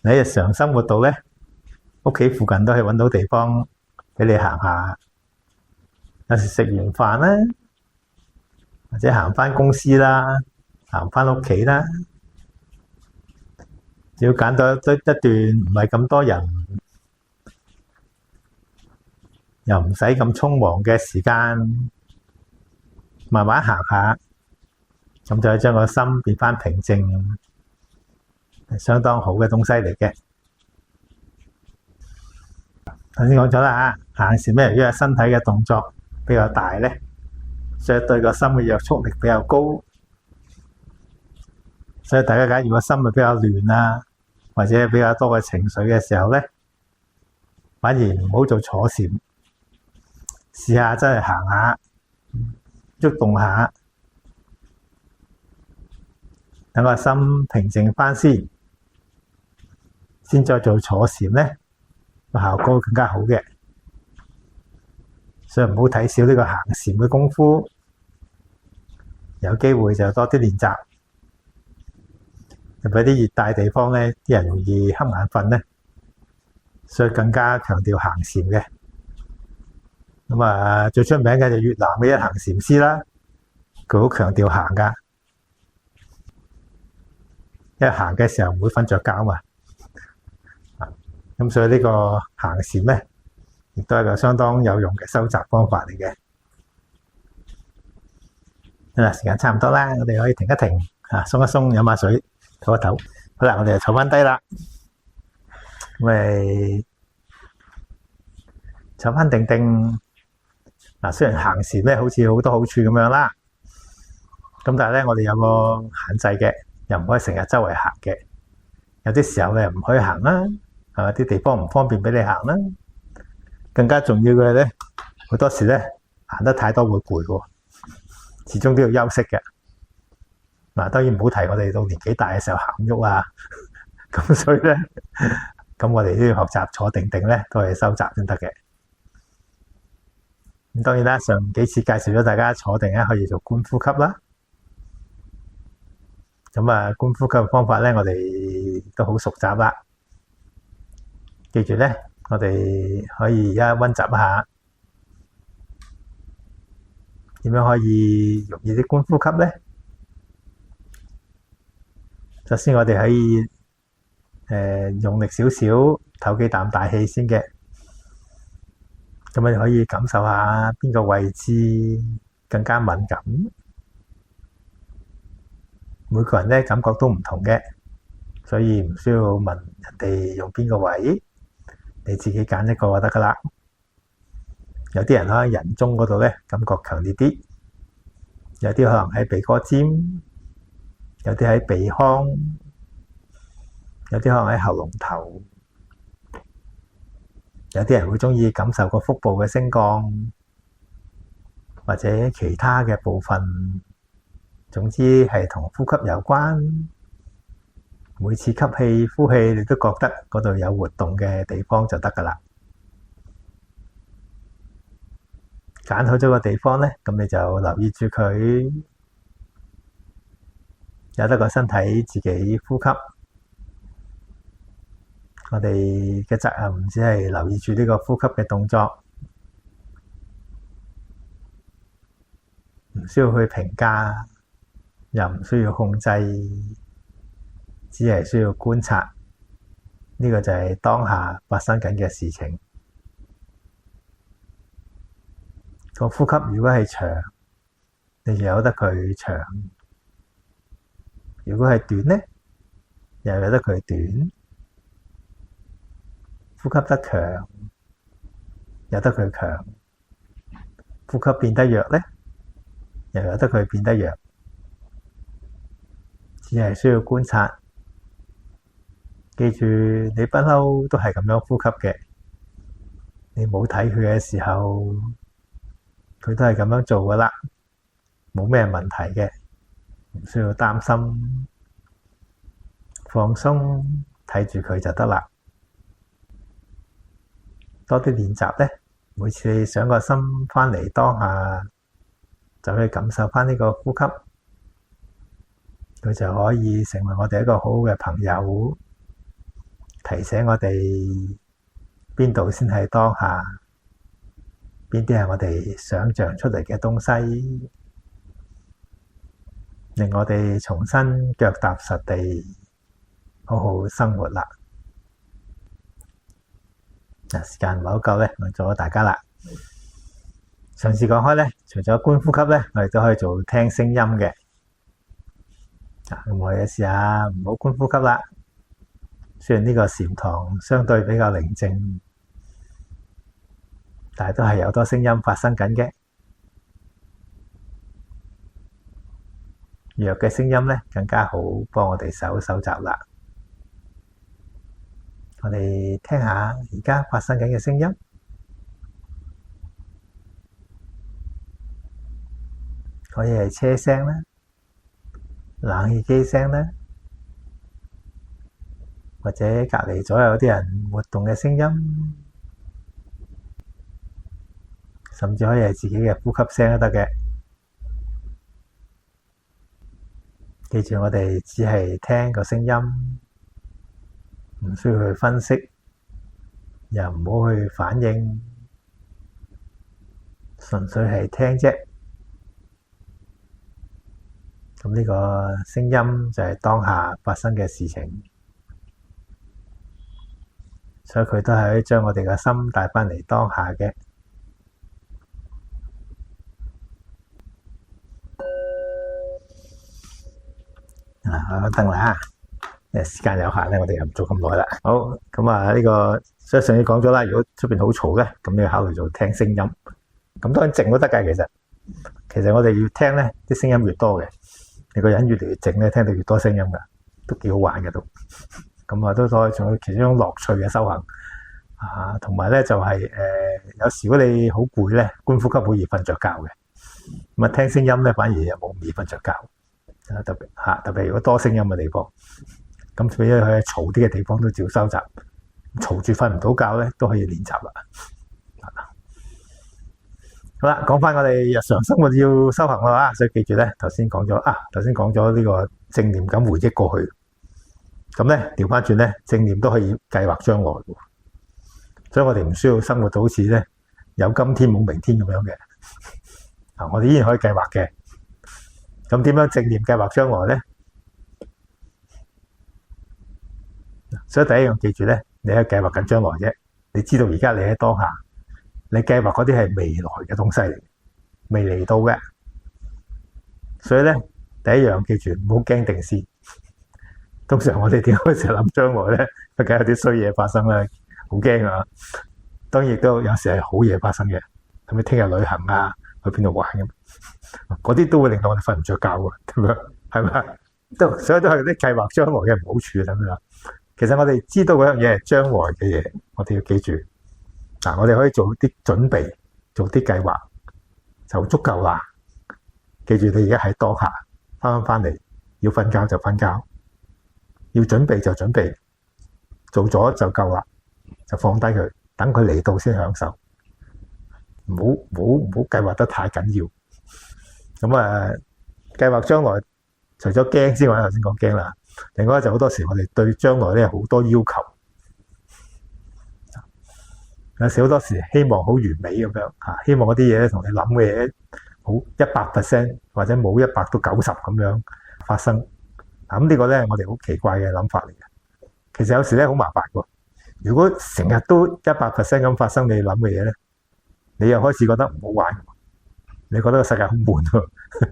你喺日常生活度咧，屋企附近都係揾到地方俾你行下。有時食完飯啦，或者行翻公司啦，行翻屋企啦，只要揀到一段唔係咁多人，又唔使咁匆忙嘅時間，慢慢行下，咁就可以將個心變翻平靜，係相當好嘅東西嚟嘅。頭先講咗啦嚇，行禪咩？因為身體嘅動作比較大咧，所以對個心嘅約束力比較高。所以大家假如個心係比較亂啊，或者比較多嘅情緒嘅時候咧，反而唔好做坐禪，試下真係行下，喐動下，等個心平靜翻先再做坐禪咧，個效果更加好嘅。所以唔好睇少呢個行禪嘅功夫，有機會就多啲練習。特別啲熱帶地方咧，啲人容易瞌眼瞓咧，所以更加強調行禪嘅。咁啊，最出名嘅就越南嘅一行禪師啦，佢好強調行㗎，因為行嘅時候唔會瞓着覺嘛。咁所以呢個行禪咧，亦都係個相當有用嘅收集方法嚟嘅。時間差唔多啦，我哋可以停一停，鬆一鬆，飲下水，唞一唞。好啦，我哋就坐翻低啦，咁咪坐翻定定。雖然行禪咧好似好多好處咁樣啦，咁但係咧我哋有個限制嘅，又唔可以成日周圍行嘅。有啲時候咧唔可以行啦，啲地方唔方便俾你行啦。更加重要嘅咧，好多時咧行得太多會攰嘅，始終都要休息嘅。當然唔好提我哋到年紀大嘅時候行唔喐啊，咁所以咧，咁我哋都要學習坐定定咧，都係收集先得嘅。咁當然啦，上幾次介紹咗大家坐定咧可以做觀呼吸啦。咁觀呼吸嘅方法咧，我哋都好熟習啦。記住咧，我哋可以而家溫習一下點樣可以容易啲觀呼吸咧。首先我哋可以用力少少唞幾啖大氣先嘅。咁你可以感受下邊個位置更加敏感。每個人咧感覺都唔同嘅，所以唔需要問人哋用邊個位，你自己揀一個就得噶啦。有啲人可能喺人中嗰度咧感覺強烈啲，有啲可能喺鼻哥尖，有啲喺鼻腔，有啲可能喺喉嚨頭。有啲人會鍾意感受個腹部嘅升降，或者其他嘅部分，總之係同呼吸有關。每次吸氣、呼氣，你都覺得嗰度有活動嘅地方就得㗎喇。揀好咗個地方咧，咁你就留意住佢，由得個身體自己呼吸。我哋嘅責任只係留意住呢個呼吸嘅動作，唔需要去評價，又唔需要控制，只係需要觀察。呢個就係當下發生緊嘅事情。個呼吸如果係長，你就由得佢長；如果係短咧，又由得佢短。呼吸得強，由得佢強；呼吸變得弱咧，又由得佢變得弱。只係需要觀察，記住你不嬲都係咁樣呼吸嘅。你冇睇佢嘅時候，佢都係咁樣做㗎喇，冇咩問題嘅，唔需要擔心，放鬆睇住佢就得啦。多啲練習咧，每次你想個心返嚟當下，就去感受返呢個呼吸，佢就可以成為我哋一個好好嘅朋友，提醒我哋邊度先係當下，邊啲係我哋想像出嚟嘅東西，令我哋重新腳踏實地，好好生活啦。時間唔係好夠咧，我做咗大家啦。上次講開咧，除咗觀呼吸咧，我哋都可以做聽聲音嘅。咁我哋試下唔好觀呼吸啦。雖然呢個禪堂相對比較寧靜，但係都係有多聲音發生緊嘅。弱嘅聲音咧，更加好幫我哋搜集啦。我哋聽下而家發生緊嘅聲音，可以係車聲啦、冷氣機聲啦，或者隔離左右啲人活動嘅聲音，甚至可以係自己嘅呼吸聲都得嘅。記住，我哋只係聽個聲音。唔需要去分析，又唔好去反應，純粹係聽啫。咁呢個聲音就係當下發生嘅事情，所以佢都係可以將我哋嘅心帶返嚟當下嘅。等啦，時間有限咧，我哋又唔做咁耐啦。好，咁啊呢個所以上次講咗啦，如果出邊好嘈咧，咁你要考慮做聽聲音。咁當然靜都得㗎，其實我哋越聽咧，啲聲音越多嘅。你個人越嚟越靜咧，聽到越多聲音㗎，都幾好玩嘅都。咁啊都可以做其中一種樂趣嘅修行啊。同埋咧就係有時如果你好攰咧，觀呼吸好易瞓着覺嘅。咁啊聽聲音咧反而又冇咁易瞓着覺。特別如果多聲音嘅地方，咁俾咗佢嘈啲嘅地方都照收集，嘈住瞓唔到覺咧都可以練習啦。好啦，講翻我哋日常生活要修行啦，所以記住咧，頭先講咗呢個正念咁回憶過去，咁咧調翻轉咧，正念都可以計劃將來嘅，所以我哋唔需要生活到好似咧有今天冇明天咁樣嘅，我哋依然可以計劃嘅。咁點樣正念計劃將來咧？所以第一樣記住咧，你係計劃緊將來啫。你知道而家你喺當下，你計劃嗰啲係未來嘅東西嚟，未嚟到嘅。所以咧，第一樣記住唔好驚定先。通常我哋點解成日諗將來咧？梗係有啲衰嘢發生啦，好驚啊！當然亦都有時係好嘢發生嘅，咁你聽日旅行啊，去邊度玩咁。嗰啲都會令到我哋瞓唔着覺喎，咁樣係咪？所以都係啲計劃將來嘅唔好處咁樣。其實我哋知道嗰樣嘢係將來嘅嘢，我哋要記住。我哋可以做啲準備，做啲計劃就足夠啦。記住你而家喺當下，翻嚟要瞓覺就瞓覺，要準備就準備，做咗就夠啦，就放低佢，等佢嚟到先享受。唔好計劃得太緊要。咁計劃將來除咗驚之外，頭先講驚啦，另外就好多時我哋對將來咧好多要求，有時好多時希望好完美咁樣嚇，希望嗰啲嘢咧同你諗嘅嘢好100%或者冇100到90咁樣發生。咁呢個咧我哋好奇怪嘅諗法嚟嘅。其實有時咧好麻煩喎。如果成日都100% 咁發生你諗嘅嘢咧，你又開始覺得唔好玩。你覺得個世界好悶喎？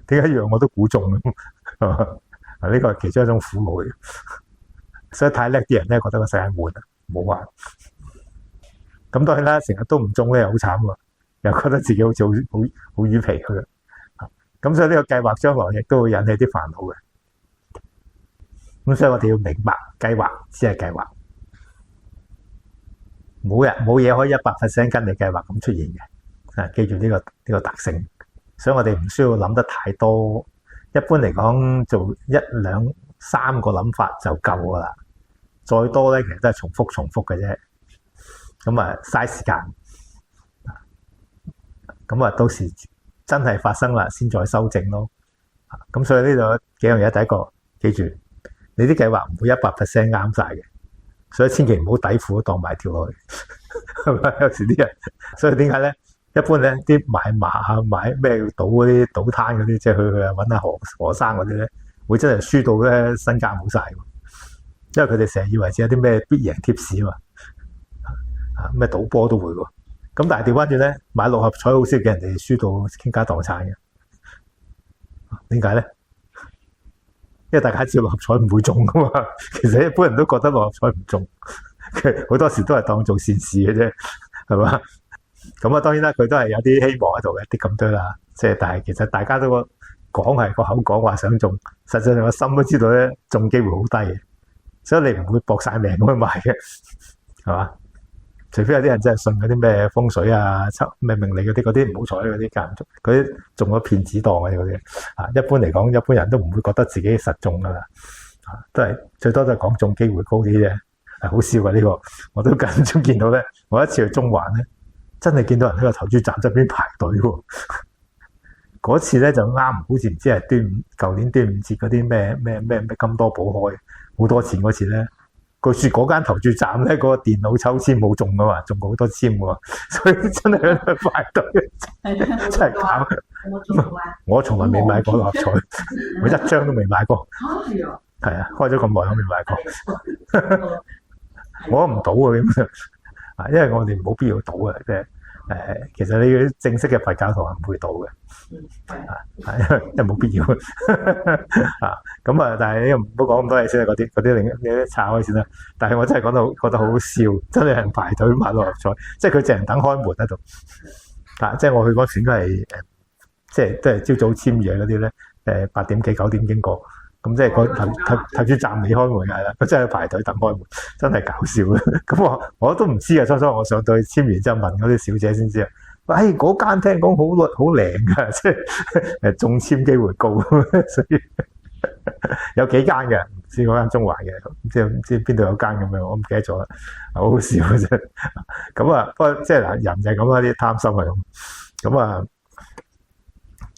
點解一樣我都估中咁？呢個係其中一種苦惱嚟，所以太叻啲人咧覺得個世界悶啊，唔好玩。咁當然啦，成日都唔中咧，好慘喎，又覺得自己好似好魚皮咁樣。咁所以呢個計劃將來亦都會引起啲煩惱嘅。咁所以我哋要明白，計劃只係計劃，冇嘢可以100% 跟你計劃咁出現嘅。記住呢個特性。所以我哋唔需要諗得太多，一般嚟講做1、2、3個諗法就夠噶啦。再多咧，其實都係重複嘅啫。咁嘥時間。咁到時真係發生啦，先再修正咯。咁所以呢度幾樣嘢，第一個記住，你啲計劃唔會100% 啱晒嘅，所以千祈唔好底褲都當埋跳落去。係咪？有時啲人，所以點解咧？一般咧，啲買馬啊，買咩賭嗰啲賭攤嗰啲，即係去揾下何生嗰啲咧，會真係輸到咧身家冇晒。因為佢哋成日以為只有啲咩必贏貼士嘛，咩賭波都會喎。咁但係調翻轉咧，買六合彩好少嘅人哋輸到傾家蕩產嘅。點解咧？因為大家知道六合彩唔會中噶嘛。其實一般人都覺得六合彩唔中，好多時都係當做善事嘅啫，係嘛？咁當然啦，佢都係有啲希望喺度嘅，啲咁多啦。即係但係其實大家都講係個口講話想中，實際上個心都知道咧，中機會好低嘅，所以你唔會搏晒命咁去買嘅，係嘛？除非有啲人真係信嗰啲咩風水啊、咩命理嗰啲唔好彩嗰啲間唔中，嗰啲中咗騙子檔嘅嗰啲啊。一般嚟講，一般人都唔會覺得自己實中噶啦，都係最多都係講中機會高啲啫。係好笑嘅呢個，我都間中見到咧。我一次去中環咧，真係見到人喺個投注站側邊排隊喎。嗰次咧就啱，好似唔知係舊年端午節嗰啲咩金多寶開好多錢嗰次咧，據說嗰間投注站咧，嗰個電腦抽籤冇中噶嘛，中過好多籤噶嘛，所以真係喺度排隊，真係搞。有冇中過啊？我從來未買過六合彩，我一張都未買過。係啊，係啊，開咗咁耐都未買過。我唔賭啊，基本上啊，因為我哋冇必要賭啊，即係其實你啲正式嘅佛教徒係唔會賭嘅。因為冇必要啊，咁啊，但係你唔好講咁多嘢先啦，嗰啲另一岔開先啦。但係我真係覺得好好笑，真係人排隊買六合彩，即係佢淨係等開門喺度。即係我去嗰時應該係即係都係朝早簽嘢嗰啲咧，8點幾9點經過，咁即係個投注站未開門係啦，佢真係排隊等開門，真係搞笑嘅。咁我都唔知啊，初初我上到去簽完之後問嗰啲小姐先知啊。嗰間聽講好靈噶，即係中籤機會高，所以有幾間嘅，唔知嗰間中環嘅，唔知邊度有間咁樣，我唔記得咗啦，好好笑嘅啫。咁啊，不過即係嗱，人就係咁啦，啲貪心係咁。咁啊，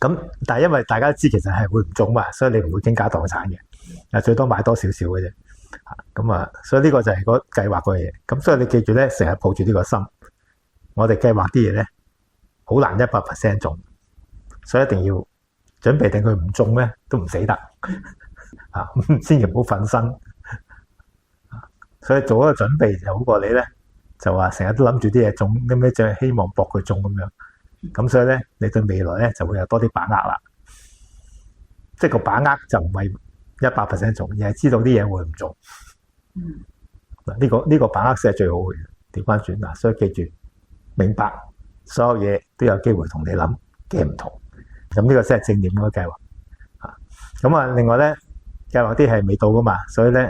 咁但係因為大家都知其實係會唔中嘛，所以你唔會傾家蕩產嘅，最多買多少少嘅啫。咁啊，所以呢個就係個計劃嘅嘢。咁所以你記住咧，成日抱住呢個心，我哋計劃啲嘢咧。好難100% 中，所以一定要準備定佢唔中咧都唔死得啊！千祈唔好瞓身，所以做一個準備就好過你咧就話成日都諗住啲嘢中，咁咧就係希望搏佢中咁樣。咁所以咧，你對未來咧就會有多啲把握啦。即係個把握就唔係100% 中，而係知道啲嘢會唔中。呢個把握先係最好嘅。調翻轉嗱，所以記住明白。所有嘢都有機會同你諗嘅唔同，咁呢個先係正念嗰個計劃。咁啊，另外咧計劃啲係未到噶嘛，所以咧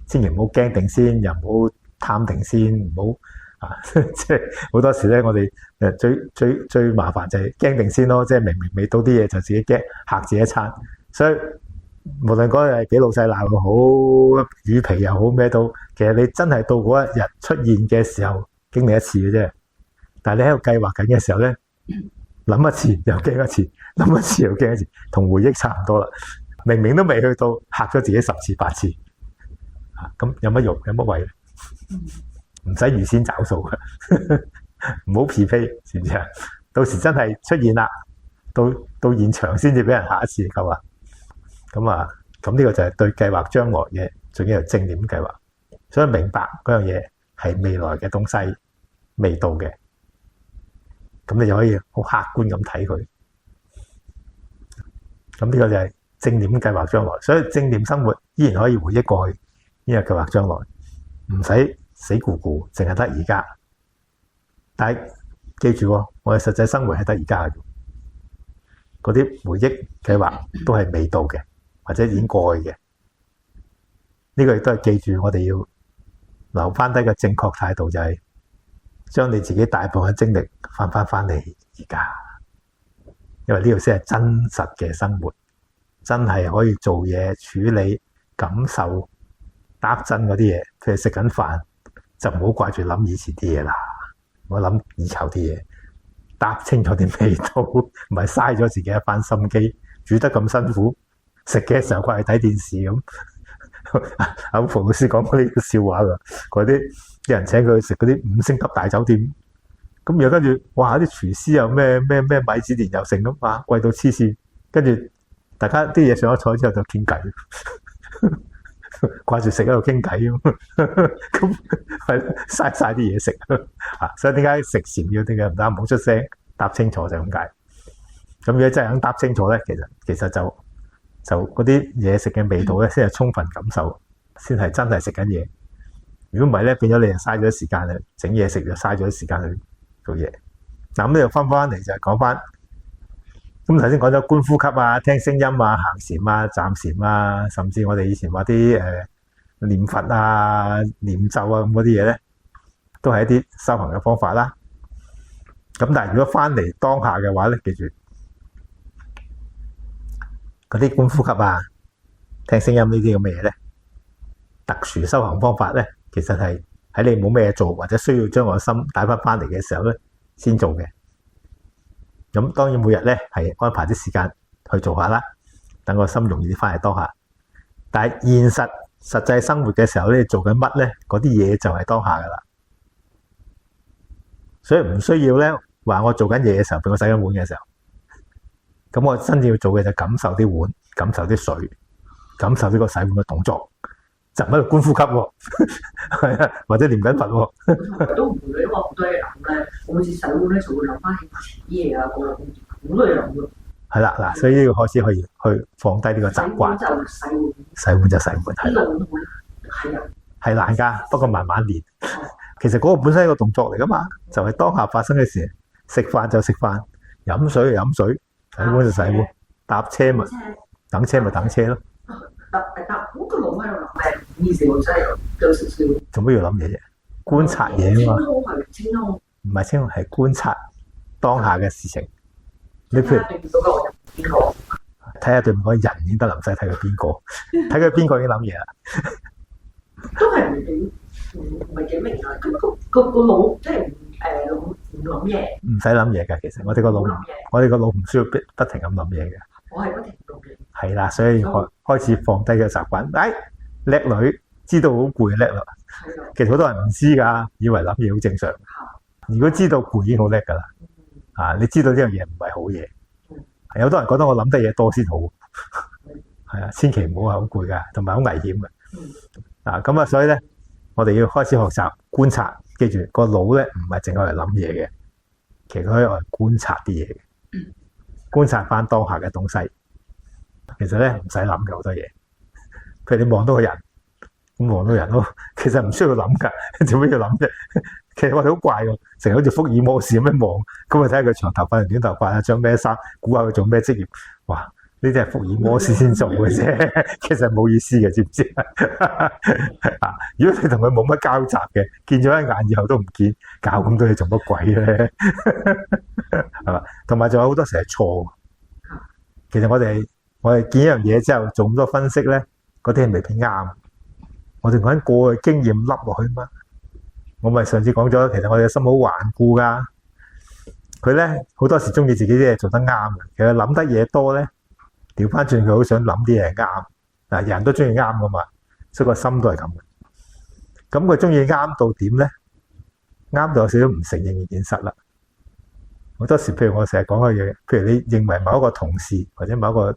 千祈唔好驚定先，又唔好貪定先，唔好即係好多時咧，我哋最麻煩就係驚定先咯，即係明明未到啲嘢就自己驚嚇自己一餐。所以無論嗰日係俾老細鬧又好，魚皮又好咩都，其實你真係到嗰一日出現嘅時候經歷一次嘅啫。但係你喺度計劃緊嘅時候咧，諗一次又驚一次，諗一次又驚一次，同回憶差唔多啦。明明都未去到，嚇咗自己10次8次，咁有乜用？有乜謂？唔使預先找數嘅，唔好 PK，知唔知啊？到時真係出現啦，到現場先至俾人嚇一次夠啦。咁呢個就係對計劃將來嘅最緊要正念計劃。所以明白嗰樣嘢係未來嘅東西，未到嘅。咁你就可以好客觀咁睇佢，咁呢個就係正念計劃將來，所以正念生活依然可以回憶過去，呢個計劃將來，唔使死咕咕，淨係得而家。但係記住，我哋實際生活係得而家嘅，嗰啲回憶計劃都係未到嘅，或者已經過去嘅。呢個亦都係記住，我哋要留翻低個正確態度，就係將你自己大部分精力翻嚟而家，因為呢度先係真實嘅生活，真係可以做嘢、處理、感受、搭真嗰啲嘢。譬如食緊飯，就唔好掛住諗以前啲嘢啦，唔好諗以後啲嘢，搭清楚啲味道，唔係嘥咗自己一番心機，煮得咁辛苦，食嘅時候掛住睇電視咁。阿馮老師講過呢個笑話㗎，嗰啲人請佢去食嗰啲5星級大酒店，咁然後跟住哇啲廚師又咩米芝蓮又成咁啊，貴到黐線，跟住大家啲嘢上咗菜之後就傾偈，掛住食喺度傾偈咁係嘥晒啲嘢食啊！所以點解食禪要點解唔得？唔好出聲，答清楚就咁解。咁如果真係肯答清楚咧，其實就嗰啲嘢食嘅味道咧，先係充分感受，先係真係食緊嘢。如果唔係咧，變咗你就嘥咗時間啦，整嘢食就嘥咗時間去做嘢。嗱，咁你又翻嚟就係講翻。咁頭先講咗觀呼吸啊、聽聲音啊、行禪啊、站禪啊，甚至我哋以前話啲念佛啊、念咒啊咁嗰啲嘢咧，都係一啲修行嘅方法啦。咁但係如果翻嚟當下嘅話咧，記住嗰啲觀呼吸啊、聽聲音呢啲咁嘅嘢咧，特殊修行方法咧，其實係喺你冇咩做或者需要將個心帶翻嚟嘅時候咧，先做嘅。咁當然每日咧係安排啲時間去做下啦，等個心容易啲翻嚟當下。但係現實實際生活嘅時候咧，做緊乜咧？嗰啲嘢就係當下噶啦。所以唔需要咧話我做緊嘢嘅時候，俾我洗緊碗嘅時候，咁我真正要做嘅就感受啲碗，感受啲水，感受呢個洗碗嘅動作，就唔喺度觀呼吸喎，係啊，或者念緊佛喎。都唔會，因為好多嘢諗咧，我每次洗碗咧就會諗翻起啲嘢啊，嗰種好多嘢諗㗎。係啦，嗱，所以呢個開始可以去放低呢個習慣。洗碗就洗碗，洗碗就洗碗，係啦，係啊，係難㗎，不過慢慢練。其實嗰個本身係一個動作嚟噶嘛，就係當下發生嘅事。食飯就食飯，飲水就飲水，洗碗就洗碗，搭車咪等車咪等車咯。搭嗰個腦喺度諗咩？意思我真係有少少。做咩要諗嘢啫？觀察嘢啊嘛，清空唔係清空，係觀察當下嘅事情。你譬如睇下對面嗰個人已經得啦，唔使睇佢邊個，睇佢邊個已經諗嘢啦。都係唔係幾明啊？咁個腦即係唔諗嘢，唔使諗嘢㗎。其實我哋個腦唔需要不停咁諗嘢嘅。我係不停諗嘢。係啦，所以開始放低嘅習慣。叻女知道好攰叻啦。其實好多人唔知㗎，以為諗嘢好正常。如果知道攰已經好叻㗎啦。你知道呢樣嘢唔係好嘢。有好多人覺得我諗得嘢多先好。係啊，千祈唔好話好攰㗎，同埋好危險嘅。咁啊，所以咧，我哋要開始學習觀察。記住個腦咧，唔係淨係嚟諗嘢嘅，其實佢可以嚟觀察啲嘢嘅，觀察翻當下嘅東西。其實咧唔使諗嘅好多嘢，譬如你望到個人，咁望到人咯，其實唔需要諗㗎，做咩要諗啫？其實我哋好怪喎，成日好似福爾摩斯咁樣望，咁啊睇下佢長頭髮定短頭髮啊，着咩衫，估下佢做咩職業，哇！呢啲係福爾摩斯先做嘅啫，其實冇意思嘅，知唔知啊？如果你同佢冇乜交集嘅，見咗一眼以後都唔見，搞咁多嘢做乜鬼咧？係嘛？同埋仲有好多時係錯。其實我哋見一樣嘢之後做咁多分析咧，嗰啲係未必啱。我哋揾過去經驗笠落去嘛。我咪上次講咗，其實我哋嘅心好頑固㗎。佢咧好多時中意自己啲嘢做得啱嘅，其實諗得嘢多咧。調翻轉佢好想諗啲嘢啱，嗱，人都中意啱噶嘛，所以個心都係咁嘅。咁佢中意啱到點咧？啱到有少少唔承認現實啦。好多時，譬如我成日講嘅嘢，譬如你認為某一個同事或者某一個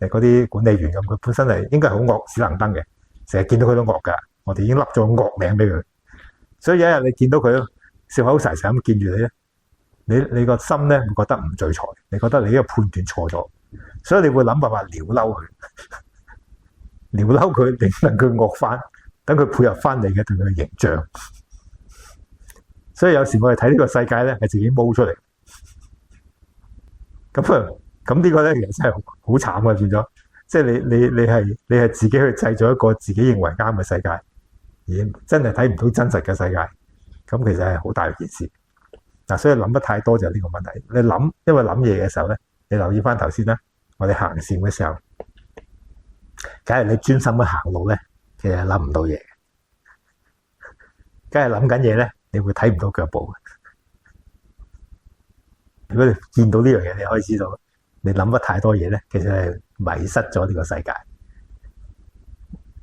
嗰啲管理員咁，佢本身係應該係好惡死能登嘅，成日見到佢都惡噶。我哋已經笠咗個惡名俾佢，所以有一日你見到佢笑口噬噬咁見住你咧，你個心咧會覺得唔聚財，你覺得你呢個判斷錯咗。所以你會諗辦法撩嬲佢，撩嬲佢，令佢惡翻，等佢配合翻你嘅對佢嘅形象。所以有時我哋睇呢個世界咧，係自己冒出嚟。咁呢個咧其實真係好慘嘅，變咗，即係你係自己去製造一個自己認為啱嘅世界，而真係睇唔到真實嘅世界。咁其實係好大件事。所以諗得太多就係呢個問題。你諗，因為諗嘢嘅時候咧。你留意翻頭先啦，我哋行線嘅時候，假如你專心去行路咧，其實諗唔到嘢。梗係諗緊嘢咧，你會睇唔到腳步嘅。如果你見到呢樣嘢，你可以知道，你諗得太多嘢咧，其實係迷失咗呢個世界。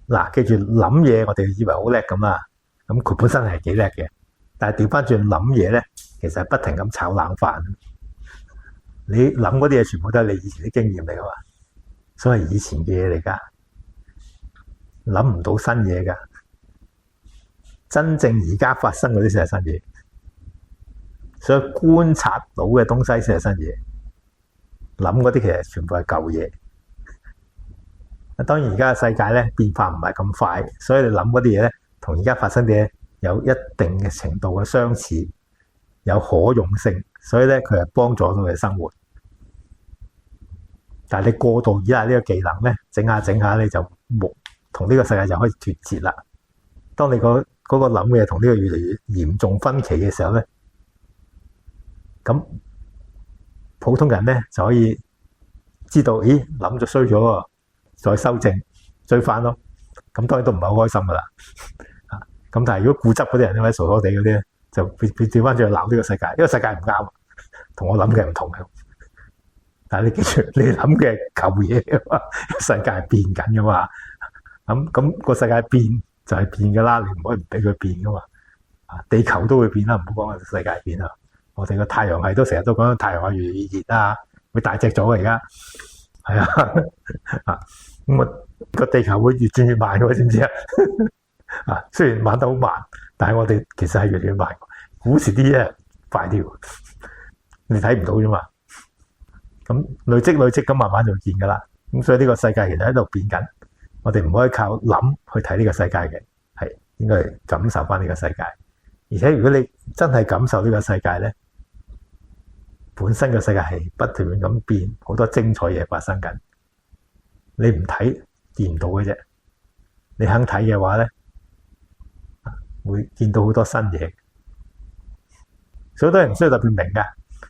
嗱，記住諗嘢，我哋以為好叻咁啦，咁佢本身係幾叻嘅，但係調翻轉諗嘢咧，其實係不停咁炒冷飯。你諗嗰啲嘢全部都係你以前啲經驗嚟噶嘛，所以係以前嘅嘢嚟噶，諗唔到新嘢噶。真正而家發生嗰啲先係新嘢，所以觀察到嘅東西先係新嘢。諗嗰啲其實全部係舊嘢。當然而家嘅世界咧變化唔係咁快，所以你諗嗰啲嘢咧同而家發生嘅嘢有一定嘅程度嘅相似，有可用性，所以咧佢係幫助到你生活。但係你過度依賴呢個技能咧，整下你就同呢個世界就可以脫節啦。當你嗰個諗嘅嘢同呢個越嚟越嚴重分歧嘅時候咧，咁普通人咧就可以知道，咦，諗咗衰咗喎，再修正追翻咯。咁當然都唔係好開心噶啦。咁但係如果固執嗰啲人，或者傻傻地嗰啲咧，就調翻轉去鬧呢個世界，因為世界唔啱，同我諗嘅唔同嘅。但係你記住，你諗嘅舊嘢啊嘛，世界係變緊噶嘛。咁個世界變就係變㗎啦，你唔可以唔俾佢變㗎嘛。地球都會變啦，唔好講世界變啦。我哋個太陽系都成日都講太陽系越嚟越熱啊，會大隻咗啊而家。係啊，咁個地球會越轉越慢嘅，知唔知啊？雖然慢得好慢，但係我哋其實係越嚟越慢。古時啲嘢快啲，你睇唔到啫嘛。咁累積咁慢慢就會見㗎啦。咁所以呢個世界其實喺度變緊，我哋唔可以靠諗去睇呢個世界嘅，係應該係感受翻呢個世界。而且如果你真係感受呢個世界咧，本身個世界係不斷咁變，好多精彩嘢發生緊。你唔睇見唔到嘅啫，你肯睇嘅話咧，會見到好多新嘢。所以都係唔需要特別明㗎。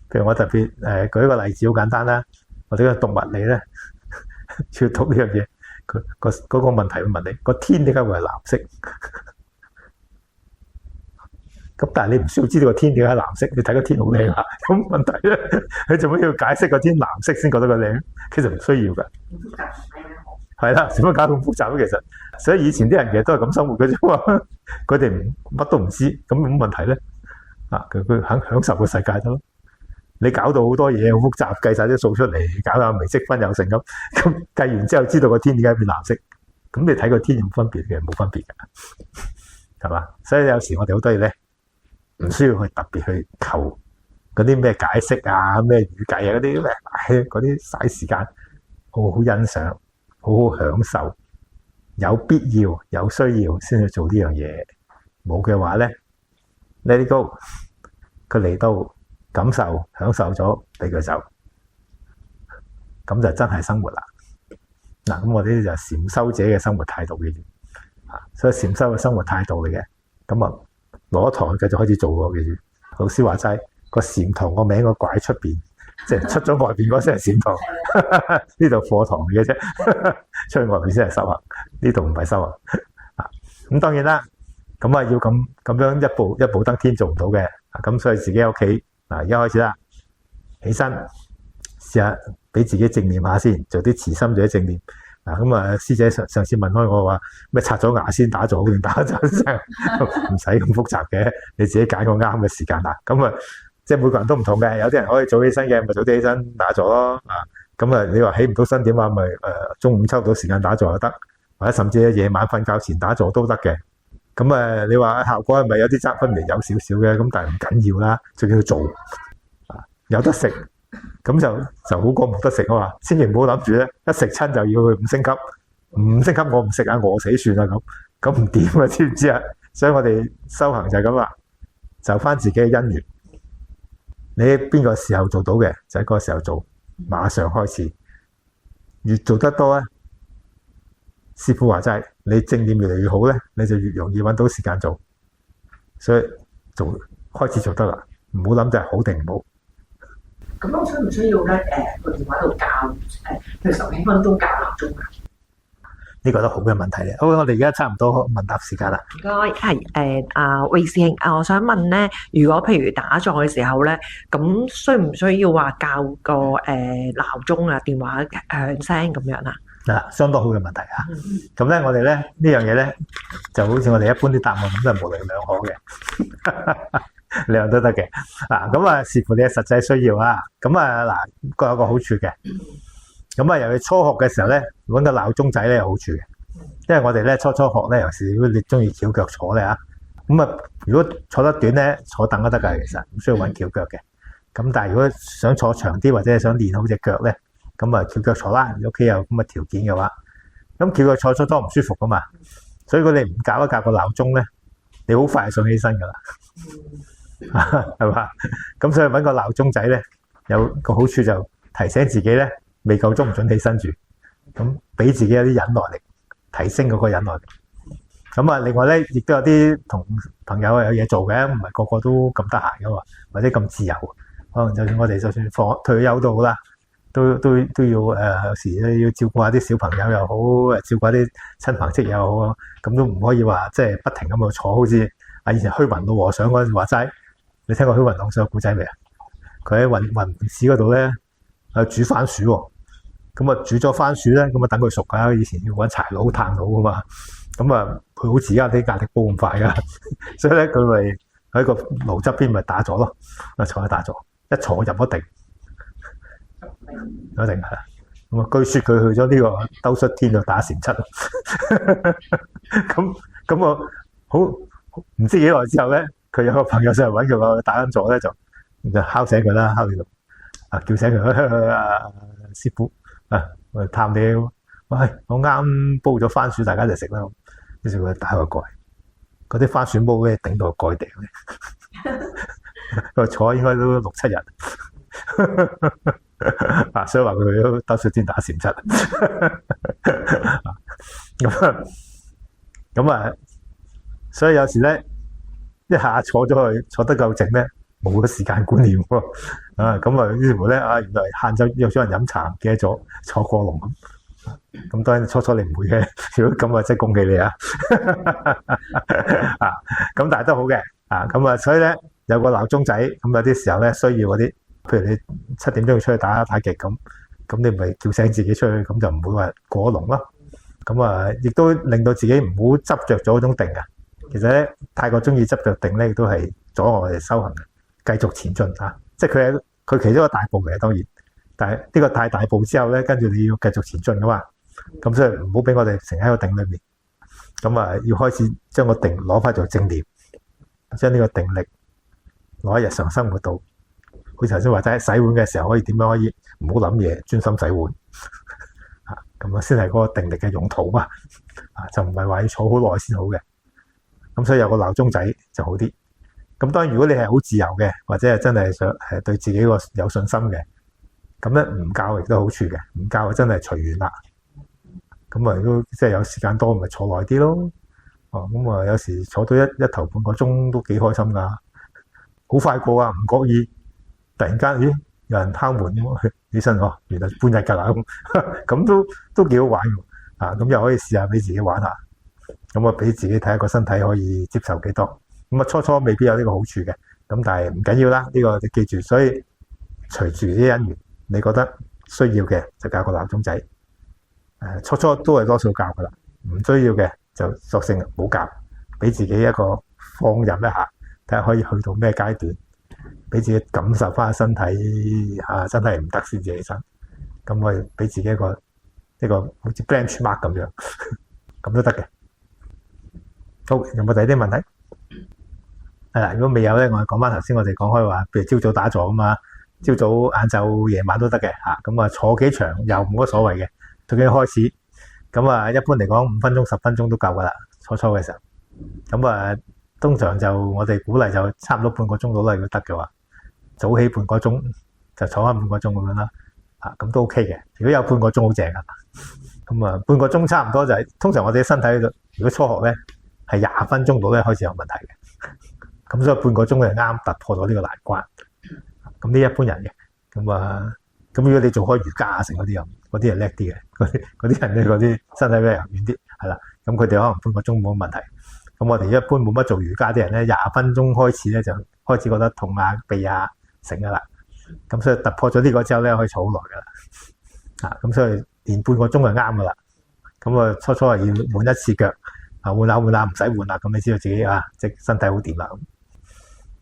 譬如我特別舉一個例子，好簡單啦。我哋嘅讀物理咧，要讀呢樣嘢，嗰個問題會問你：個天點解會係藍色？咁但係你唔需要知道個天點解係藍色，你睇個天好靚啊。咁問題咧，你做乜要解釋個天藍色先覺得佢靚？其實唔需要㗎。係啦，使乜搞咁複雜咧？其實，所以以前啲人其實都係咁生活嘅啫嘛。佢哋乜都唔知，咁冇問題咧。佢肯享受個世界得咯。你搞到好多嘢好複雜，計晒啲數出嚟，搞下微積分又成咁計完之後，知道個天點解變藍色，咁你睇個天有冇分別嘅？冇分別㗎，係嘛？所以有時我哋好多嘢咧，唔需要去特別去求嗰啲咩解釋啊、咩預計啊嗰啲咩，嗰啲嘥時間，好好欣賞，好好享受，有必要、有需要先去做呢樣嘢。冇嘅話咧，let it go，佢嚟到感受、享受咗，俾佢走，咁就真係生活啦。嗱，咁我哋就係禪修者嘅生活態度嘅啫。所以禪修嘅生活態度嚟嘅，咁啊攞堂繼續開始做喎嘅。老師話齋個禪堂個名個掛喺出邊，即係出咗外邊嗰先係禪堂，呢度課堂嚟嘅啫，出去外邊先係修行，呢度唔係修行。咁當然啦，咁啊要咁樣一步登天做唔到嘅，咁所以自己喺屋企而家開始啦，起身試下俾自己正念下先，做啲慈心，做啲正念。咁師姐上次問開我話咩刷咗牙先打坐定打坐先，唔使咁複雜嘅，你自己揀個啱嘅時間啦。咁即係每個人都唔同嘅，有啲人可以早起身嘅，咪早啲起身打坐咯。咁你話起唔到身點啊？咪中午抽到時間打坐就得，或者甚至夜晚瞓覺前打坐都得嘅。咁你話效果係咪有啲爭分離？有少少嘅，咁但係唔緊要啦，最緊要做有得食。咁就好過冇得食啊嘛！千祈唔好諗住咧，一食親就要去5星級，5星級我唔食啊，餓死算啦咁唔掂啊，知唔知啊？所以我哋修行就係咁啦，就翻自己嘅因緣。你喺邊個時候做到嘅，就喺嗰個時候做，馬上開始。越做得多咧，師父話齋，你正念越嚟越好咧，你就越容易揾到時間做。所以開始做得啦，唔好諗就係好定唔好。咁我需唔需要咧？個電話度校譬如10幾分鐘校鬧鐘啊？呢個都好嘅問題咧。好，我哋而家差唔多問答時間啦。唔該，係魏師兄我想問咧，如果譬如打坐嘅時候咧，咁需唔需要話校個鬧鐘啊、電話響聲咁樣啊？相當好嘅問題啊！咁咧，我哋咧呢樣嘢咧，就好似我哋一般啲答案咁，都係模棱兩可嘅。兩樣都得嘅。咁視乎你嘅實際需要啊。咁各有個好處嘅。咁尤其初學嘅時候咧，揾個鬧鐘仔咧有好處嘅，因為我哋咧初學咧，尤其是如果你中意翹腳坐咧如果坐得短咧，坐凳都得㗎，其實唔需要揾翹腳嘅。咁但係如果想坐長啲或者係想練好隻腳咧，咁翹腳坐啦。屋企有咁嘅條件嘅話，咁翹腳坐多唔舒服㗎嘛。所以如果你唔校一校個鬧鐘咧，你好快就想起身㗎啦。係嘛？咁所以揾個鬧鐘仔咧，有個好處就提醒自己咧，未夠鐘唔准起身住，咁俾自己有啲忍耐力，提升嗰個忍耐力。咁另外咧，亦都有啲同朋友有嘢做嘅，唔係個個都咁得閒噶嘛，或者咁自由。可能就算我哋就算退休都好啦，都要有時咧要照顧下啲小朋友又好，照顧下啲親朋戚友又好，咁都唔可以話即係不停咁去坐，好似以前虛雲老和尚嗰陣話齋。你聽過虛雲老和尚嘅故仔未啊？佢喺雲寺嗰度咧，煮番薯喎。咁啊煮咗番薯咧，咁啊等佢熟㗎。以前要揾柴爐炭爐㗎嘛，咁啊佢好似而家啲壓力煲咁快㗎，所以咧佢咪喺個爐側邊咪打咗咯，坐喺打咗，一坐入一定係。咁啊據說佢去咗呢個兜率天度打禪七，咁我好唔知幾耐之後咧，佢有個朋友上嚟揾佢話打緊坐咧，就敲醒佢啦，敲你度叫醒佢師傅我探你，喂，我啱煲咗番薯，大家一齊食啦。於是佢打個蓋，嗰啲番薯煲咧頂到個蓋頂咧，佢坐應該都6-7日，所以話佢都兜率天打禪七。咁啊，所以有時咧一下坐咗去，坐得夠靜咧，冇咗時間觀念喎。咁啊，於是乎咧原來晏晝約咗人飲茶，唔記得咗坐過龍咁。咁當然初你唔會嘅，如果咁啊，真係恭喜你啊！咁但係都好嘅咁啊，所以咧有個鬧鐘仔，咁有啲時候咧需要嗰啲，譬如你7點鐘要出去打太極咁你咪叫醒自己出去，咁就唔會話過龍咯。咁啊，亦都令到自己唔好執着咗嗰種定啊。其實咧，太過中意執着定咧，亦都係阻礙我哋修行嘅，繼續前進即係佢其中一個大步嚟嘅，當然。但係呢個太大步之後咧，跟住你要繼續前進噶嘛，咁所以唔好俾我哋成喺個定裏面。咁啊，要開始將個定攞翻做正念，將呢個定力攞喺日常生活度。好似頭先話齋洗碗嘅時候，可以點樣可以唔好諗嘢，專心洗碗咁啊，先係嗰個定力嘅用途嘛。就唔係話要坐好耐先好嘅。咁所以有個鬧鐘仔就好啲。咁當然如果你係好自由嘅，或者係真係想對自己個有信心嘅。咁咧唔教亦都好處嘅，唔教真係隨緣啦。咁啊，如果即係有時間多，咪坐耐啲咯。咁啊，有時坐到一頭半個鐘都幾開心㗎，好快過啊！唔覺意突然間，咦，有人敲門咁，起身原來半日㗎啦咁，咁都幾好玩㗎。咁又可以試下俾自己玩下，咁啊俾自己睇下個身體可以接受幾多。咁啊初未必有呢個好處嘅，咁但係唔緊要啦。呢個你記住，所以隨住啲因緣。你覺得需要嘅就教個鬧鐘仔，初都係多數教噶啦，唔需要嘅就索性唔好教，俾自己一個放任一下，睇下可以去到咩階段，俾自己感受翻身體真係唔得先至起身，咁我哋俾自己一個好似 benchmark 咁樣，咁都得嘅。好，有冇第二啲問題？係啦，如果未有咧，我哋講翻頭先我哋講開話，譬如朝早打坐啊嘛。朝早、晏晝、夜晚都得嘅咁啊坐幾長又冇乜所謂嘅，最緊要開始。咁啊，一般嚟講5分鐘、10分鐘都夠噶啦，初嘅時候。咁啊，通常就我哋鼓勵就差唔多半個鐘到啦，如果得嘅話，早起半個鐘就坐翻半個鐘咁樣啦。咁都 OK 嘅。如果有半個鐘好正啊。咁啊，半個鐘差唔多就係通常我哋身體如果初學咧係20分鐘到咧開始有問題嘅。咁所以半個鐘就啱突破咗呢個難關。咁呢一般人嘅，咁如果你做開瑜伽成嗰啲嗰啲係叻啲嘅，嗰啲人咧嗰啲身體比較柔軟啲，係啦，咁佢哋可能半個鐘冇問題。咁我哋一般冇乜做瑜伽啲人咧，20分鐘開始咧就開始覺得痛啊、痹啊成噶啦。咁所以突破咗呢個之後咧，可以坐好耐噶啦。咁所以連半個鐘就啱噶啦。咁啊初係要換一次腳，換下唔使換啦，咁你知道自己即身體好掂啦。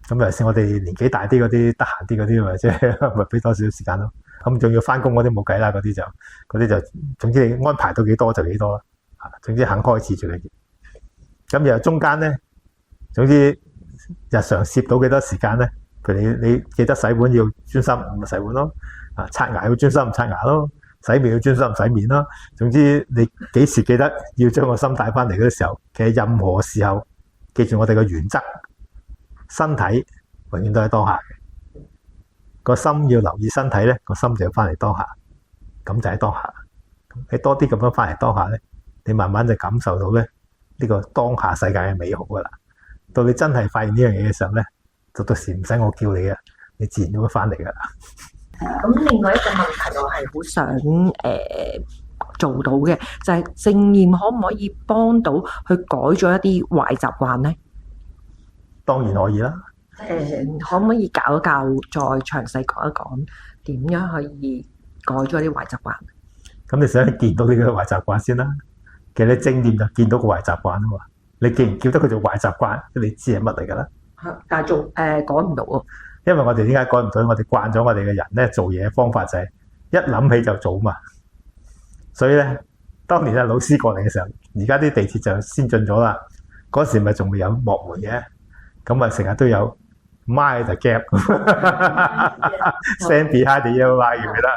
咁尤其是我哋年紀大啲嗰啲，得閒啲嗰啲咪即係咪俾多少時間咯。咁仲要翻工嗰啲冇計啦，嗰啲就總之你安排到幾多就幾多啦。總之肯開始最緊要。咁然後中間咧，總之日常攝到幾多時間咧？譬如你記得洗碗要專心，咁咪洗碗咯。刷牙要專心，刷牙咯。洗面要專心，洗面咯。總之你幾時記得要將個心帶翻嚟嗰時候，其實任何時候記住我哋嘅原則。身體永遠都喺當下嘅，個心要留意身體咧，個心就要翻嚟當下，咁就喺當下。你多啲咁樣翻嚟當下咧，你慢慢就感受到咧呢個當下世界嘅美好噶啦。到你真係發現呢樣嘢嘅時候咧，到時唔使我叫你啊，你自然都會翻嚟噶啦。咁另外一個問題我係好想做到嘅，就係正念可唔可以幫到去改咗一啲壞習慣咧？當然可以啦。可唔可以教一教，再詳細講一講點樣可以改咗啲壞習慣？咁你想見到呢個壞習慣先啦。其實你正念就見到個壞習慣啊嘛。你既然叫得佢做壞習慣，你知係乜嚟㗎啦？但係做改唔到喎。因為我哋點解改唔到？我哋慣咗我哋嘅人咧做嘢方法就係一諗起就做嘛。所以咧，當年老師過嚟嘅時候，而家啲地鐵就先進咗啦。嗰時咪仲未有幕門嘅，咁啊成日都有 mind the gap，stand behind the yellow line 記唔記得？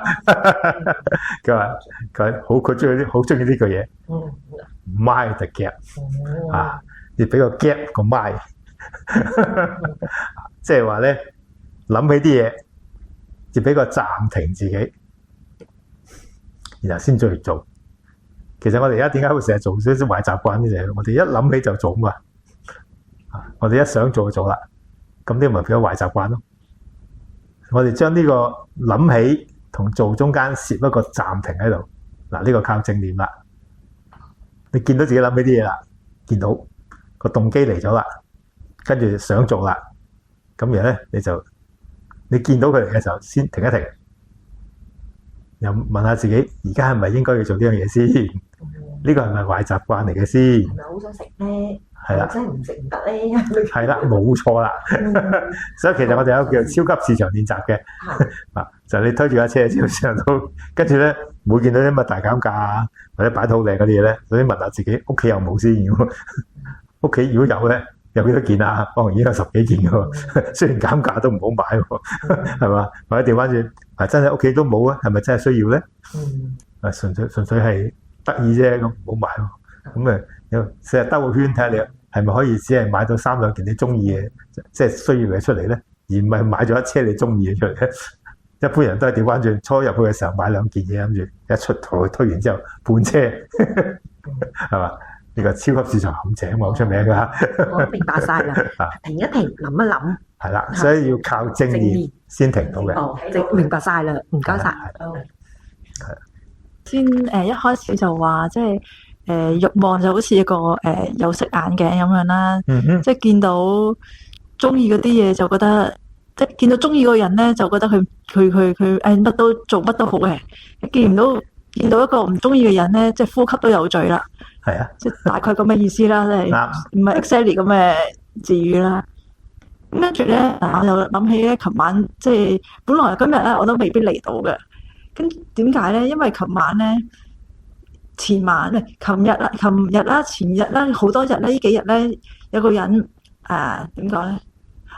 佢話佢中意呢句嘢，mind the gap 啊，要俾個 gap 個 mind，即係話咧諗起啲嘢，要俾個暫停自己，然後先再去做。其實我哋而家點解會成日做少少壞習慣嘅嘢？我哋一諗起就做嘛，我哋一想做就做啦，咁呢個咪變咗壞習慣咯。我哋將呢個諗起同做中間攝一個暫停喺度，嗱呢個靠正念啦。你見到自己諗起啲嘢啦，見到個動機嚟咗啦，跟住想做啦，咁然後咧你見到佢嚟嘅時候先停一停，又問下自己而家係咪應該要做呢樣嘢先？呢個係咪壞習慣嚟嘅先？係咪好想食咧？係啦，真係唔食唔得咧。係啦，冇錯啦。所以其實我哋有個叫超級市場練習嘅，就係你推住架車喺超市場度，跟住咧每見到啲乜大減價啊，或者擺到好靚嗰啲嘢咧，首先問下自己屋企有冇先。屋企如果有咧，有幾多件啊？可能已經有10幾件嘅喎。雖然減價都唔好買喎，係嘛？或者調翻轉，真係屋企都冇啊？係咪真係需要咧？純粹係得意啫，咁唔好買喎。咁成日兜個圈睇下你係咪可以只係買到3-2件你中意嘅，即係需要嘅出嚟咧，而唔係買咗一車你中意嘅出嚟咧。一般人都係調翻轉，初入去嘅時候買2件嘢，諗住一出台推完之後半車，係嘛？呢個超級市場陷阱好出名㗎。我明白晒啦，停一停，諗一諗。係啦，所以要靠正念先停到嘅。哦，明白晒啦，唔該晒。先一開始就話即係慾望就好似一個有色眼鏡咁樣啦，即係見到中意嗰啲嘢就覺得，即係見到中意嗰個人咧就覺得佢乜都做乜都好嘅，見到一個唔中意嘅人咧，即係呼吸都有罪啦。係啊，即係大概咁嘅意思啦，即係唔係 exactly 咁嘅字語啦。咁跟住咧，我又諗起咧，琴晚即係本來今日咧我都未必嚟到嘅。跟點解咧？因為琴晚咧、前晚咧、琴日啦、前日啦，好多日咧，呢幾日咧，有個人點講咧？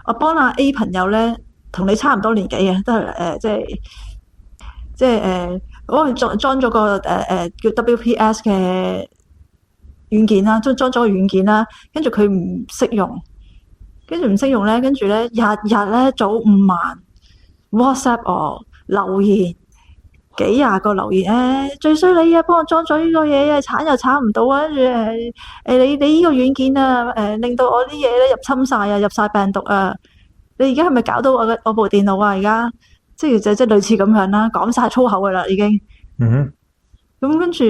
我幫阿 A 朋友咧，同你差唔多年紀嘅，都係即係我裝咗個叫 WPS 嘅軟件啦，裝咗個軟件啦，跟住佢唔識用，跟住咧，跟住咧日咧早5萬 WhatsApp 我留言。幾廿個留言最衰你啊，幫我裝咗呢個嘢啊，鏟又鏟唔到啊，跟住你呢個軟件啊，令到我啲嘢咧入侵晒啊，入晒病毒啊，你而家係咪搞到我部電腦啊？而家即係類似咁樣啦，講晒粗口噶啦已經。咁跟住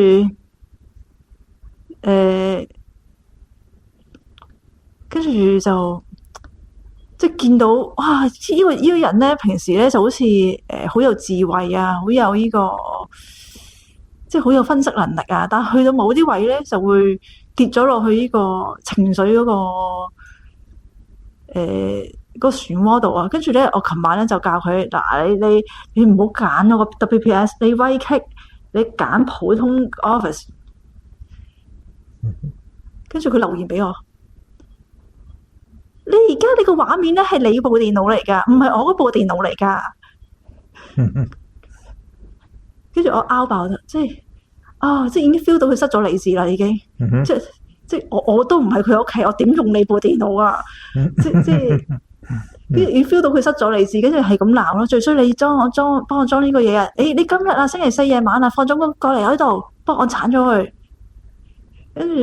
就。即係見到哇！呢個人咧，平時咧就好似好有智慧啊，好有呢個即係好有分析能力啊。但係去到某啲位咧，就會跌咗落去呢個情緒嗰個漩渦度啊。跟住咧，我琴晚咧就教佢嗱，你唔好揀嗰個 WPS， 你 right click， 你揀普通 Office。跟住佢留言俾我。你而家呢個畫面咧係你部電腦嚟噶，唔係我嗰部電腦嚟噶。跟住我拗爆啦，即係已經 feel 到佢失咗理智啦，已經。即係我都唔係佢屋企，我點用你部電腦啊？即係，跟住已經 feel 到佢失咗理智，跟住係咁鬧咯。最衰你幫我裝呢個嘢啊！你今日啊，星期4夜晚啊，放咗工過嚟喺度幫我鏟咗佢，跟住。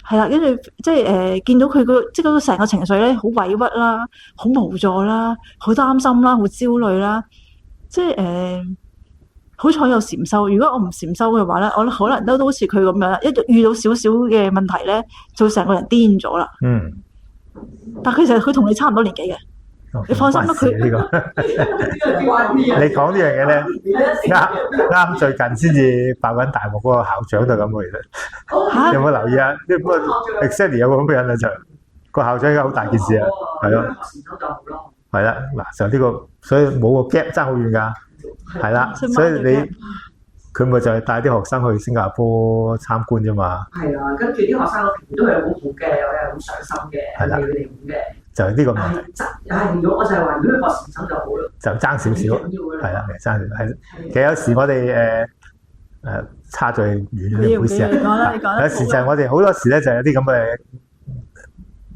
係啦，跟住即係見到佢即係嗰個成個情緒咧，好委屈啦，好無助啦，好擔心啦，好焦慮啦。即係好彩有禪修。如果我唔禪修嘅話咧，我可能都好似佢咁樣，一遇到少少嘅問題咧，就成個人癲咗啦。但其實佢同你差唔多年紀嘅。你放心啦，佢呢個你講呢樣嘢咧，啱最近先至爆緊大鑊嗰個校長就咁嘅，其實有冇留意啊？呢個 exactly 有個咁嘅人啊，就個校長而家好大件事啊，係咯，係啦，嗱就呢個，所以冇個 gap 爭好遠㗎，係啦，所以佢咪就係帶啲學生去新加坡參觀啫嘛。係啊，跟住啲學生個評語都係好好嘅，我係好上心嘅，係佢哋咁嘅。就係呢個問題。如果我就係話，如果佢學前手就好啦。就爭少少，係啦，爭少少係。其實有時我哋差最遠嘅唔好意思啊。有時就係我哋好多時咧，就有啲咁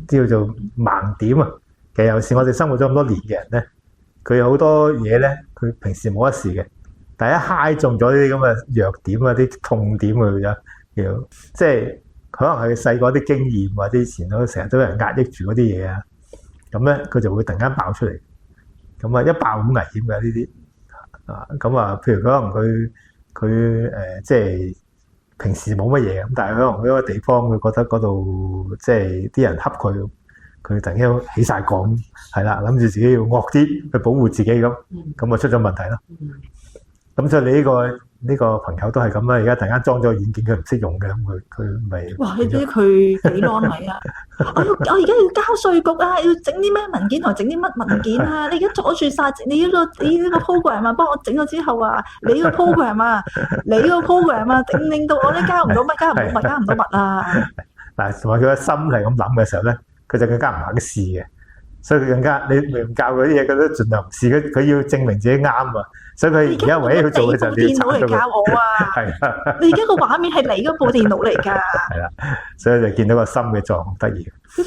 嘅叫做盲點啊。其實有時我哋生活咗咁多年嘅人咧，佢有好多嘢咧，佢平時冇得事嘅。但一揩中咗呢啲咁嘅弱點啊，啲痛點佢就要，即係可能係佢細個啲經驗或者以前都成日都有人壓抑住嗰啲嘢啊，咁咧佢就會突然間爆出嚟，咁啊一爆好危險嘅呢啲啊，咁啊譬如可能佢即係平時冇乜嘢咁，但係可能去一個地方佢覺得嗰度即係啲人恰佢，佢突然間起晒槓，係啦，諗住自己要惡啲去保護自己咁，咁啊出咗問題咯。咁所以你呢個朋友都係咁啦，而家突然間裝咗個軟件，佢唔識用嘅，咁佢咪哇！你知佢幾安慰啊？我而家要交稅局啊，要整啲咩文件同整啲乜文件啊？你而家阻住晒，你呢個 program 啊，幫我整咗之後啊，你個 program 啊，令到我咧交唔到乜，交唔到乜啊！嗱，同埋佢個心係咁諗嘅時候咧，佢就更加唔肯試嘅。所以佢更加你唔教佢啲嘢，佢都盡量唔試。佢要證明自己啱啊！所以佢而家唯一要做嘅就係電腦嚟教我啊！係啊！你而家個畫面係你嗰部電腦嚟㗎。係啦，所以就見到個心嘅作用得意。跟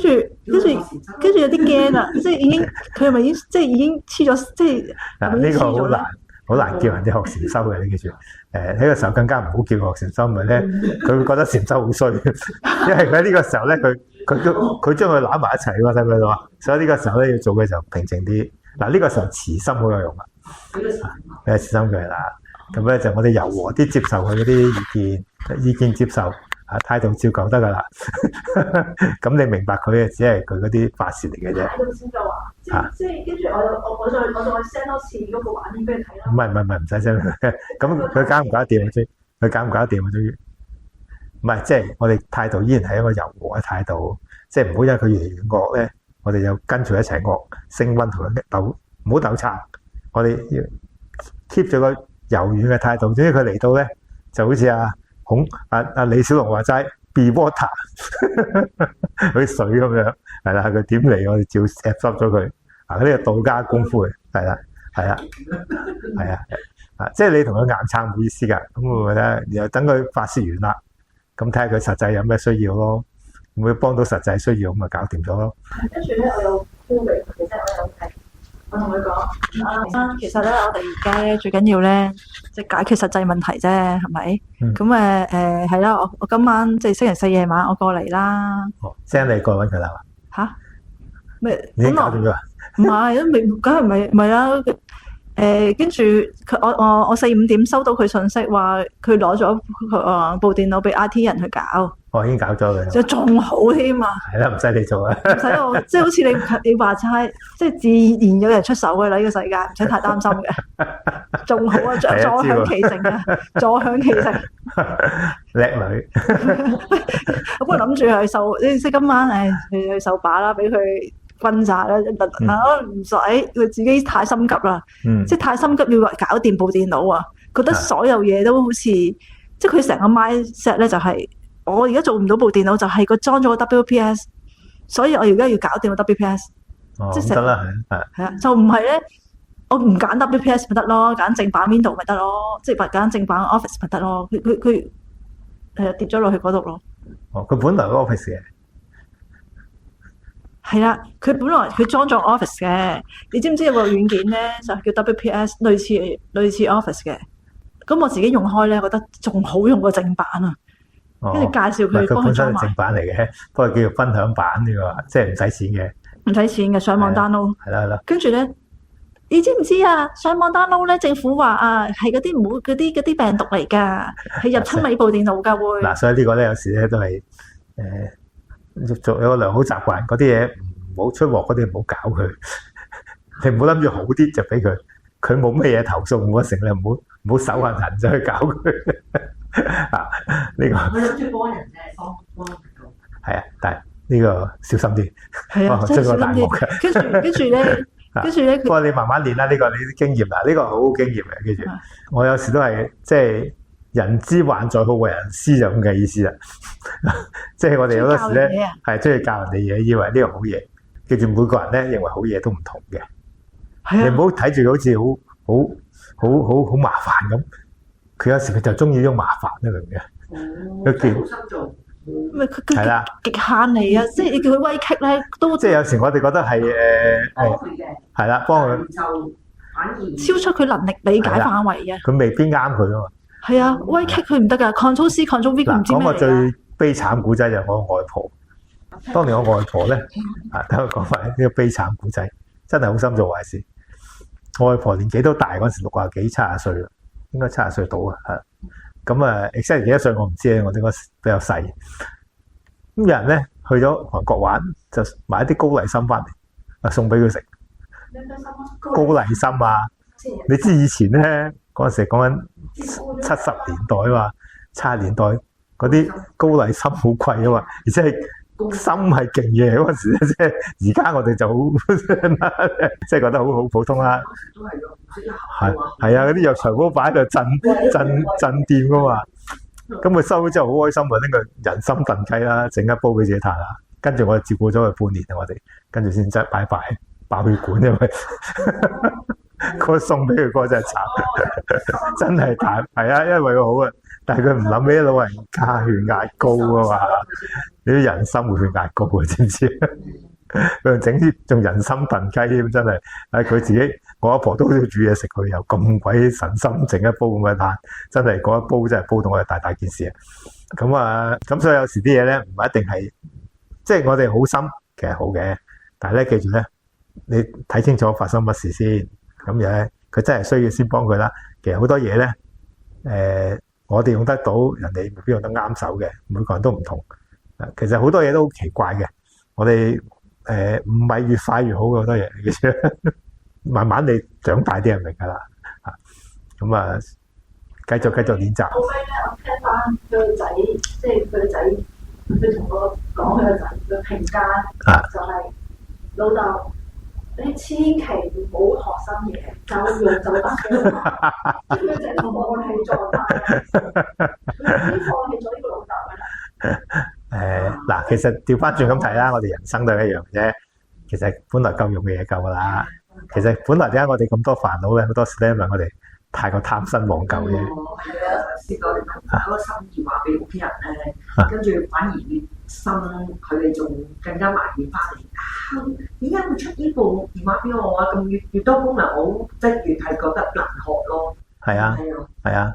住有啲驚啊！即係已經佢係咪已經黐咗？即係呢個好難叫人哋學禪修嘅，你記住。呢個時候更加唔好叫學禪修，咪咧佢會覺得禪修好衰，因為佢喺呢個時候咧，佢將佢攬埋一齊喎，睇唔睇到啊？所以呢個時候咧要做嘅就平靜啲。嗱，呢個時候慈心好有用啊！慈心佢啦，咁咧就我哋柔和啲接受佢嗰啲意見接受啊，態度照舊得噶啦。咁你明白佢嘅只係佢嗰啲發泄嚟嘅啫。睇到先就話，即係跟住我再 send 多次嗰個畫面俾你睇啦。唔係唔使 send。咁佢搞唔搞得掂啊？佢搞唔搞得掂啊？終於唔係，即係我哋態度依然係一個柔和嘅態度，即係唔好因為佢越嚟越惡咧，我哋就跟住一齊惡，升溫同佢鬥，唔好鬥撐。我哋要 keep 咗個柔軟嘅態度，至於佢嚟到咧，就好似阿李小龍話齋 be water， 好似水咁樣，係啦，佢點嚟我哋照 absorb 咗佢。啊，呢個道家功夫嘅，係啦，即係你同佢硬撐冇意思㗎。咁我覺得，然後等佢發泄完啦，咁睇下佢實際有咩需要咯，會幫到實際需要咁咪搞掂咗咯。跟住咧，我有呼俾佢，即係我同佢講，其實咧，我哋而家咧最緊要咧，即係解決實際問題啫，係咪？咁係啦，我今晚即係星期四夜晚我過嚟啦。send 你過揾佢啦。吓？咩？你已經搞掂咗啊？唔係，都未，梗係唔係啦。跟住我4-5點收到佢信息，話佢攞咗部電腦俾 IT 人去搞。已經搞咗嘅，就仲好添啊！係啦，唔使你做啊，唔使我，即係好似你話齋，即係自然有人出手嘅啦，呢個世界唔使太擔心嘅，仲好啊，坐享其成啊，坐享其成。叻女，我本來諗住去受，即係今晚去受把啦，俾佢轟炸啦，唔使，佢自己太心急啦，即係太心急要搞掂部電腦啊，覺得所有嘢都好似，即係佢成個 mindset 咧就係。我而家做唔到部電腦，就係佢裝咗個 WPS， 所以我而家要搞掂個 WPS。即係得啦，係啊，就唔係咧，我唔揀 WPS 咪得咯，揀正版 Windows 咪得咯，即係揀正版 Office 咪得咯。佢跌咗落去嗰度咯。佢本來 Office 嘅。係啦，佢本來佢裝咗 Office 嘅，你知唔知有個軟件咧就係叫 WPS， 類似 Office 嘅。咁我自己用開咧，覺得仲好用過正版啊。跟住介紹佢幫佢裝埋。佢本身係正版嚟嘅，不過叫做分享版呢個，即係唔使錢嘅。唔使錢嘅，上網 download。係啦。跟住咧，你知唔知啊？上網 download 咧，政府話啊，係嗰啲唔好嗰啲病毒嚟㗎，係入侵你部電腦㗎會。嗱，所以呢個咧有時咧都係做有個良好習慣，嗰啲嘢唔好出鑊嗰啲唔好搞佢，你唔好諗住好啲就俾佢，佢冇咩嘢投訴冇乜成，你唔好手痕痕就去搞佢啊！呢個佢諗住幫人啫，幫唔到。係啊，但係呢個小心啲，係啊，真係出個大鑊小心啲。嘅。跟住咧，不過你慢慢練啦，呢個你啲經驗啦，呢個好好經驗嘅。記住，我有時都係即係人之患在好為人師就咁嘅意思啦。即係我哋好多時咧係中意教人哋嘢，以為呢個好嘢。記住每個人咧認為好嘢都唔同嘅，你唔好睇住佢好似好麻煩咁。佢有時佢就中意呢種麻煩呢樣嘢。佢見好心做。咪佢係啦，極限嚟啊！即係你叫佢威棘咧，都即係有時我哋覺得係幫佢嘅，係啦，幫佢就反而超出佢能力理解範圍嘅。佢未必啱佢啊嘛。係啊，威棘佢唔得㗎，Ctrl C、Ctrl V 佢唔知講個咩嚟㗎。最悲慘古仔就係我外婆。當年我外婆咧，等我講埋呢個悲慘古仔，真係好心做壞事。我外婆年紀都大嗰陣時，60幾70歲啦，應該70歲到啊。咁啊，exactly 幾多歲我唔知咧，我應該比較細。咁有人咧去咗韓國玩，就買啲高麗參翻嚟，送俾佢食。高麗參啊，你知以前咧嗰陣時講緊70年代啊嘛，70年代嗰啲高麗參好貴啊嘛，而且係參係勁嘢嗰陣時咧，即係而家我哋就好即係覺得好普通啦。都係用唔識得係啊，嗰啲藥材煲擺喺度鎮店噶嘛。咁佢收咗之後好開心啊，拎個人參燉雞啦，整一煲俾自己彈啦。跟住我哋照顧咗佢半年啊，我哋跟住先拜拜爆血管，因為嗰送俾佢嗰真係慘，真係慘。係啊，因為佢好啊，但係佢唔諗起老人家血壓高啊嘛，你啲人參會血壓高啊，知唔知？佢整啲仲人參燉雞添，真係佢自己我阿婆都要煮嘢食，佢又咁鬼神心整一煲咁嘅嘆，真係嗰一煲真係煲到我哋大件事啊！咁所以有時啲嘢咧唔一定係即係我哋好心，其實好嘅，但係咧記住咧，你睇清楚發生乜事先，咁樣咧佢真係需要先幫佢啦。其實好多嘢咧，我哋用得到，人哋未必用得啱手嘅，每個人都唔同。其實好多嘢都好奇怪嘅，我哋唔係越快越好嘅好多嘢，其實慢慢你長大啲就明㗎啦。咁啊，繼續練習。後尾咧，我聽翻佢個仔，即係佢個仔，佢同我講佢個仔嘅評價，就係老豆，你千祈唔好學新嘢，就用就得嘅嘛。佢就係放棄咗啦，佢已經放棄咗呢個老豆㗎啦。嗱，其實調翻轉咁睇啦，我哋人生都係一樣啫。其實本來夠用嘅嘢夠㗎啦。其實本來點解我哋咁多煩惱咧？好多時咧，因為我哋太過貪新忘舊嘅。係啊，試過你把嗰個心意話俾屋企人咧，跟住反而越深，佢哋仲更加埋怨翻嚟。點解會出呢部電話俾我啊？咁越多功能，我即係越係覺得難學咯。係啊，係啊，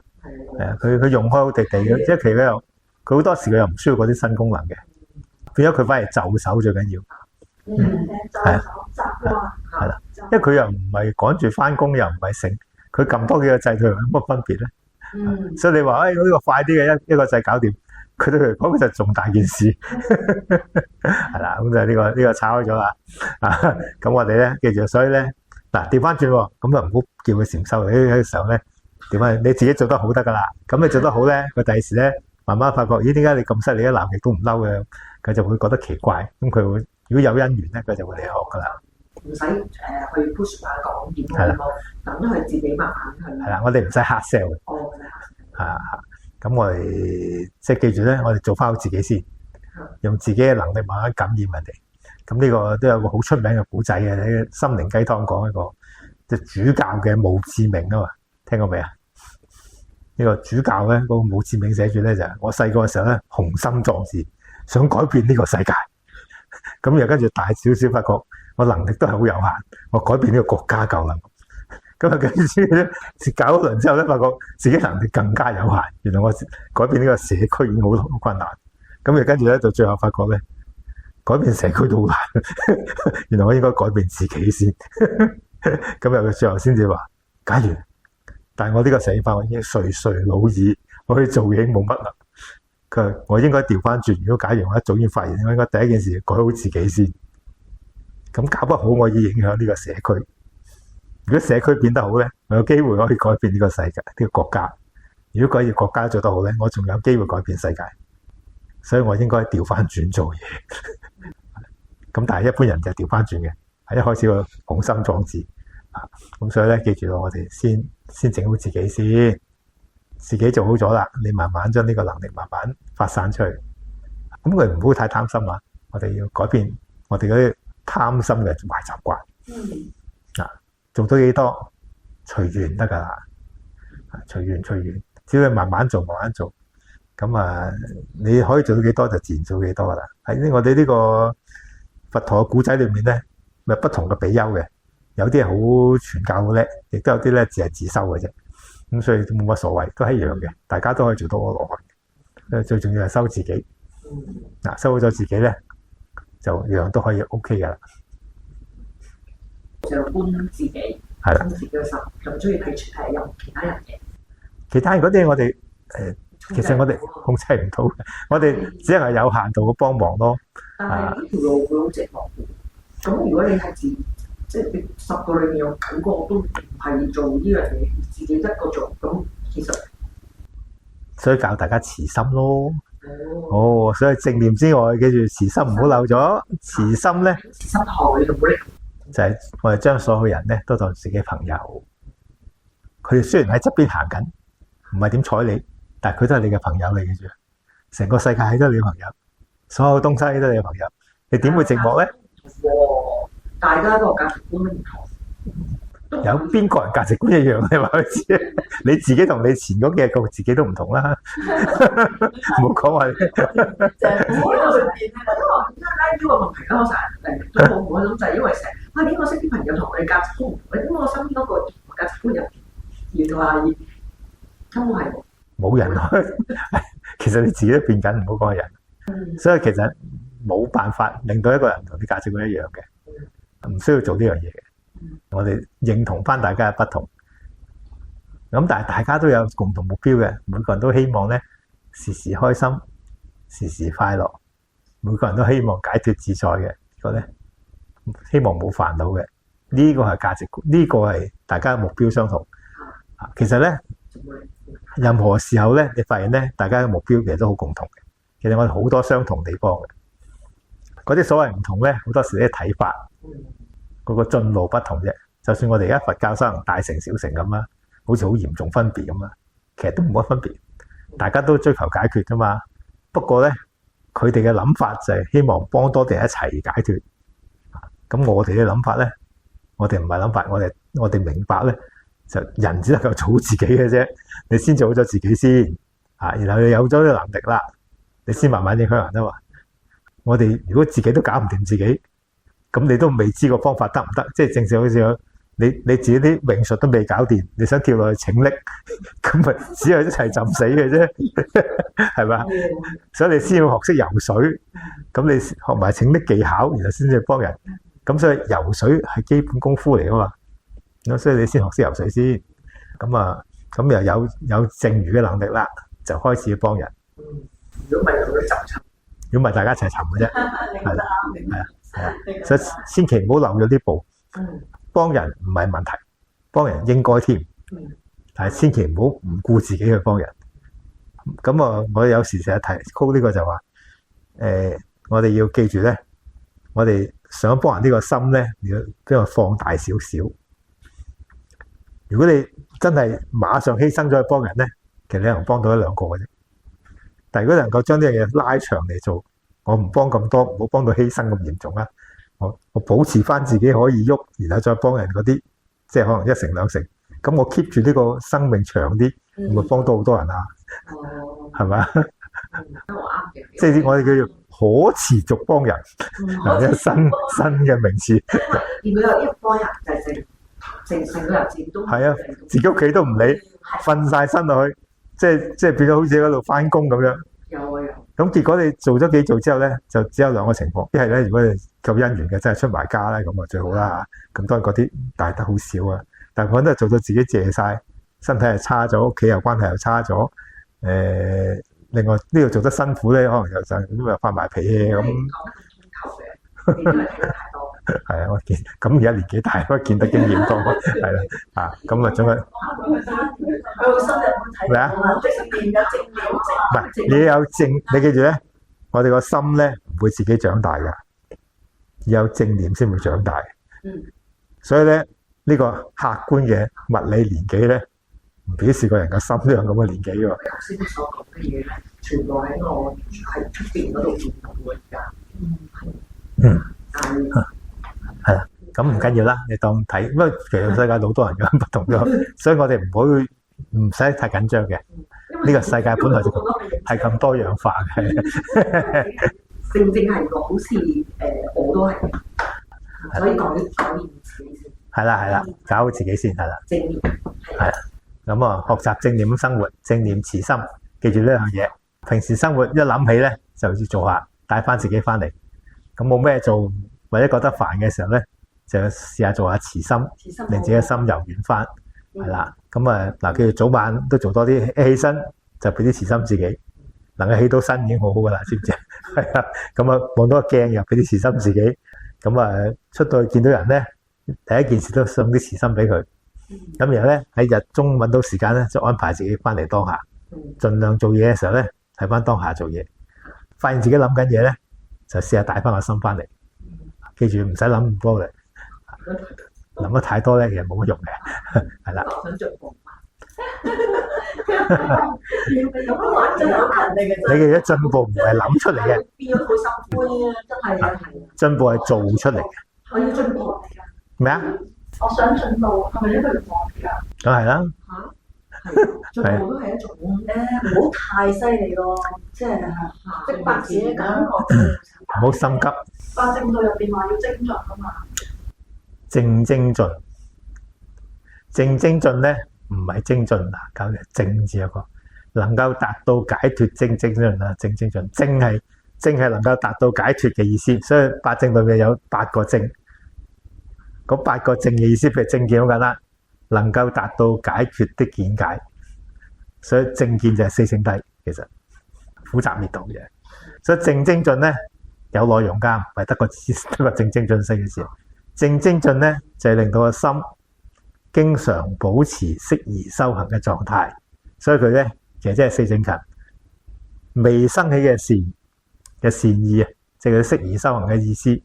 係啊，佢用開好地地嘅，即係其實佢好多時佢又唔需要嗰啲新功能嘅，變咗佢反而就手最緊要。係啦，因為佢又唔係趕住翻工，又唔係成，佢撳多幾個掣，佢有乜分別咧？所以你話我呢個快啲嘅一個掣搞掂，佢對佢嚟講就仲大件事。係啦，咁就呢個炒開咗啦。咁我哋咧記住，所以咧嗱調翻轉，咁就唔好叫佢禪修。呢個時候咧點啊？你自己做得好得噶啦。咁你做得好咧，佢第時咧慢慢發覺，咦？點解你咁犀利，鬧極都唔嬲嘅？佢就會覺得奇怪。咁佢會如果有因緣咧，佢就會嚟學噶啦。唔使去 push 下講點樣，等佢自己慢慢去。係啦，我哋唔使 hard sell 嘅。哦，咁我哋即係記住咧，我哋做翻好自己先，用自己嘅能力慢慢感染人哋。咁呢個都有個好出名嘅古仔嘅，喺心靈雞湯講一個即係主教嘅墓誌銘啊嘛，聽過未啊？呢個主教咧，嗰個墓誌銘寫住咧就係我細個嘅時候咧，雄心壯志，想改變呢個世界。咁又跟住大少少，發覺我能力都係好有限，我改變呢個國家夠啦。咁啊，跟住咧搞一輪之後咧，發覺自己能力更加有限。原來我改變呢個社區已經好困難。咁又跟住咧，到最後發覺咧，改變社區都好難。原來我應該改變自己先。咁又最後先至話，假如但係我呢個社會已經垂垂老矣，我去做嘢冇乜啦。佢話我應該調翻轉，如果假如我一早已經發現，我應該第一件事改好自己先。咁搞不好我要影響呢個社區。如果社區變得好咧，我有機會可以改變呢個世界，呢個國家。如果嗰個國家做得好咧，我仲有機會改變世界。所以我應該調翻轉做嘢。咁但係一般人就調翻轉嘅，係一開始個雄心壯志啊。咁所以咧，記住我哋先整好自己先，自己做好咗啦，你慢慢將呢個能力慢慢發散出去。咁佢唔好太貪心啊！我哋要改變我哋嗰啲貪心嘅壞習慣。做到幾多隨緣得㗎啦，隨緣，只要你慢慢做，咁你可以做到幾多就自然做幾多㗎啦。喺我哋呢個佛陀嘅古仔裏面咧，咪不同嘅比丘嘅，有啲係好傳教好叻，亦都有啲咧只係自修嘅啫。咁所以冇乜所謂，都係一樣嘅，大家都可以做到阿羅漢。最重要係修自己。修好咗自己咧，就樣都可以 OK 㗎啦。就觀自己，係啦，觀自己嘅心，就唔中意睇任其他人嘅。其他人嗰啲我哋其實我哋控制唔到嘅，我哋只係有限度嘅幫忙咯。但係呢條路會好寂寞嘅。咁如果你係即係你10個裏面有9個都唔係做呢樣嘢，自己一個做，咁其實所以教大家慈心咯。所以正念之外，記住慈心唔好漏咗。慈心咧，慈心海就冇力。就係我哋將所有人咧都當自己朋友。佢哋雖然喺側邊行緊，唔係點睬你，但係佢都係你嘅朋友嚟嘅啫。成個世界都係你嘅朋友，所有東西都係你嘅朋友。你點會寂寞咧？大家個價值觀都唔同。有邊個人價值觀一樣？你話佢知？你自己同你前嗰幾個自己都唔同啦。唔好講話。就係我呢度變咧，因為呢個問題咧，我成日都好唔開心，就係因為成日點解我識啲朋友同我哋價值觀唔同？點解我身邊嗰個價值觀入原來根本係冇人。其實你自己都變緊，唔好講係人。所以其實冇辦法令到一個人同啲價值觀一樣嘅，唔需要做呢樣嘢嘅。我哋認同翻大家嘅不同，咁但係大家都有共同目標嘅，每個人都希望咧時時開心，時時快樂，每個人都希望解脫自在嘅，個咧希望冇煩惱嘅，呢個係價值觀，呢個係大家目標相同。其實咧，任何時候咧，你發現咧，大家嘅目標其實都好共同嘅。其實我哋好多相同地方嘅，嗰啲所謂唔同咧，好多時啲睇法。嗰個進路不同啫，就算我哋而家佛教修行大乘小乘咁啦，好似好嚴重分別咁啦，其實都冇乜分別，大家都追求解決啫嘛。不過咧，佢哋嘅諗法就係希望幫多啲人一齊解決。咁我哋嘅諗法咧，我哋唔係諗法，我哋明白咧，就人只能夠做好自己嘅啫。你先做好咗自己先，然後你有咗呢個能力啦，你先慢慢影響人啊嘛。我哋如果自己都搞唔掂自己，咁你都未知個方法得唔得？即係正正好似你自己啲泳術都未搞掂，你想跳落去拯溺，咁咪只係一齊浸死嘅啫，係咪？所以你先要學識游水，咁你學埋拯溺技巧，然後先至幫人。咁所以游水係基本功夫嚟噶嘛，咁所以你先學識游水先。咁又有剩餘嘅能力啦，就開始去幫人。如果唔係，佢會浸沉。如果唔係，大家一齊沉嘅啫，係啦，係啊。所以千祈唔好漏咗呢步。幫人唔係問題，幫人應該添。但係千祈唔好唔顧自己去幫人。咁我有時成日提高呢個就話，我哋要記住咧，我哋想幫人呢個心咧，要俾我放大少少。如果你真係馬上犧牲咗去幫人咧，其實你能幫到1-2個嘅啫。但係如果能夠將呢樣嘢拉長嚟做，我唔幫咁多，唔好幫到犧牲咁嚴重啦。我保持翻自己可以喐，然後再幫人嗰啲，即係可能1成2成。咁我 keep 住呢個生命長啲，會幫到好多人啊。係咪？即係我哋叫做可持續幫人，一新嘅名詞。如果有一幫人就係成個人自己都係啊，自己屋企都唔理，瞓晒身落去，即係變咗好似喺度翻工咁樣。有啊有。咁結果你做咗幾做之後咧，就只有2個情況，一係咧，如果你夠姻緣嘅，真係出埋家咧，咁啊最好啦。咁當然嗰啲大得好少啊，但係我都係做到自己謝晒，身體又差咗，屋企又關係又差咗。另外呢度做得辛苦咧，可能又就因為發埋脾氣咁。講得咁通透嘅，你都係聽得太多。係啊，我見咁而家年紀大，我見得經驗多，係啦咁啊，總係佢好深入咁睇咩啊？正面有正面唔係你有正，你記住咧，我哋個心咧唔會自己長大㗎，有正念先會長大。所以咧呢個客觀嘅物理年紀咧，唔表示個人嘅心都有咁嘅年紀喎。頭先所講嘅嘢咧，全部喺我喺出邊嗰度見到嘅而家。係啦，咁唔緊要啦，你當睇，因為其實世界好多人有不同嘅，所以我哋唔使太緊張嘅。呢個世界本來就係咁多樣化嘅。正係個好似我都係，所以講念自己先。係啦，搞好自己先係啦。正念係咁啊，學習正念咁生活，正念慈心，記住呢樣嘢。平時生活一諗起咧，就要做下，帶翻自己翻嚟。咁冇咩做或者覺得煩嘅時候咧，就試下做下慈心，令自己嘅心柔軟翻。係啦，咁啊嗱，叫做早晚都做多啲，起身就俾啲慈心自己，能夠起到身已經好好噶啦，知唔知？係啊，咁啊望到個鏡又俾啲慈心自己，咁啊出到去見到人咧，第一件事都送啲慈心俾佢。咁然後咧喺日中揾到時間咧，就安排自己翻嚟當下，盡量做嘢嘅時候咧，睇翻當下做嘢，發現自己諗緊嘢咧，就試下帶翻個心翻嚟。記住唔使諗咁多嘅，諗得太多咧，其實冇乜用嘅，係啦。我想進步。有乜玩真係人嚟嘅你嘅進步唔係諗出嚟嘅，變咗好心灰啊！真係啊，進步係做出嚟嘅。我要進步。咩啊？我想進步，係咪因為放㗎？梗係啦，進步都係一種唔好太犀利咯，即係逼迫自己感覺。唔好心急，八正道入邊話要精進啊嘛。正精進，正精進咧唔係精進嗱，搞嘅正字一個，能夠達到解脫正精進啊，正精進，正係能夠達到解脫嘅意思，所以八正裏面有8個正，嗰8個正嘅意思，譬如正見好簡單，能夠達到解脫的見解，所以正見就係四聖諦，其實苦集滅道嘅，所以正精進咧有內容㗎，唔係得個正精進四嘅字。正精進咧就係令到個心經常保持適宜修行嘅狀態，所以佢咧其實即係四正勤，未生起嘅善意啊，即係佢適宜修行嘅意思，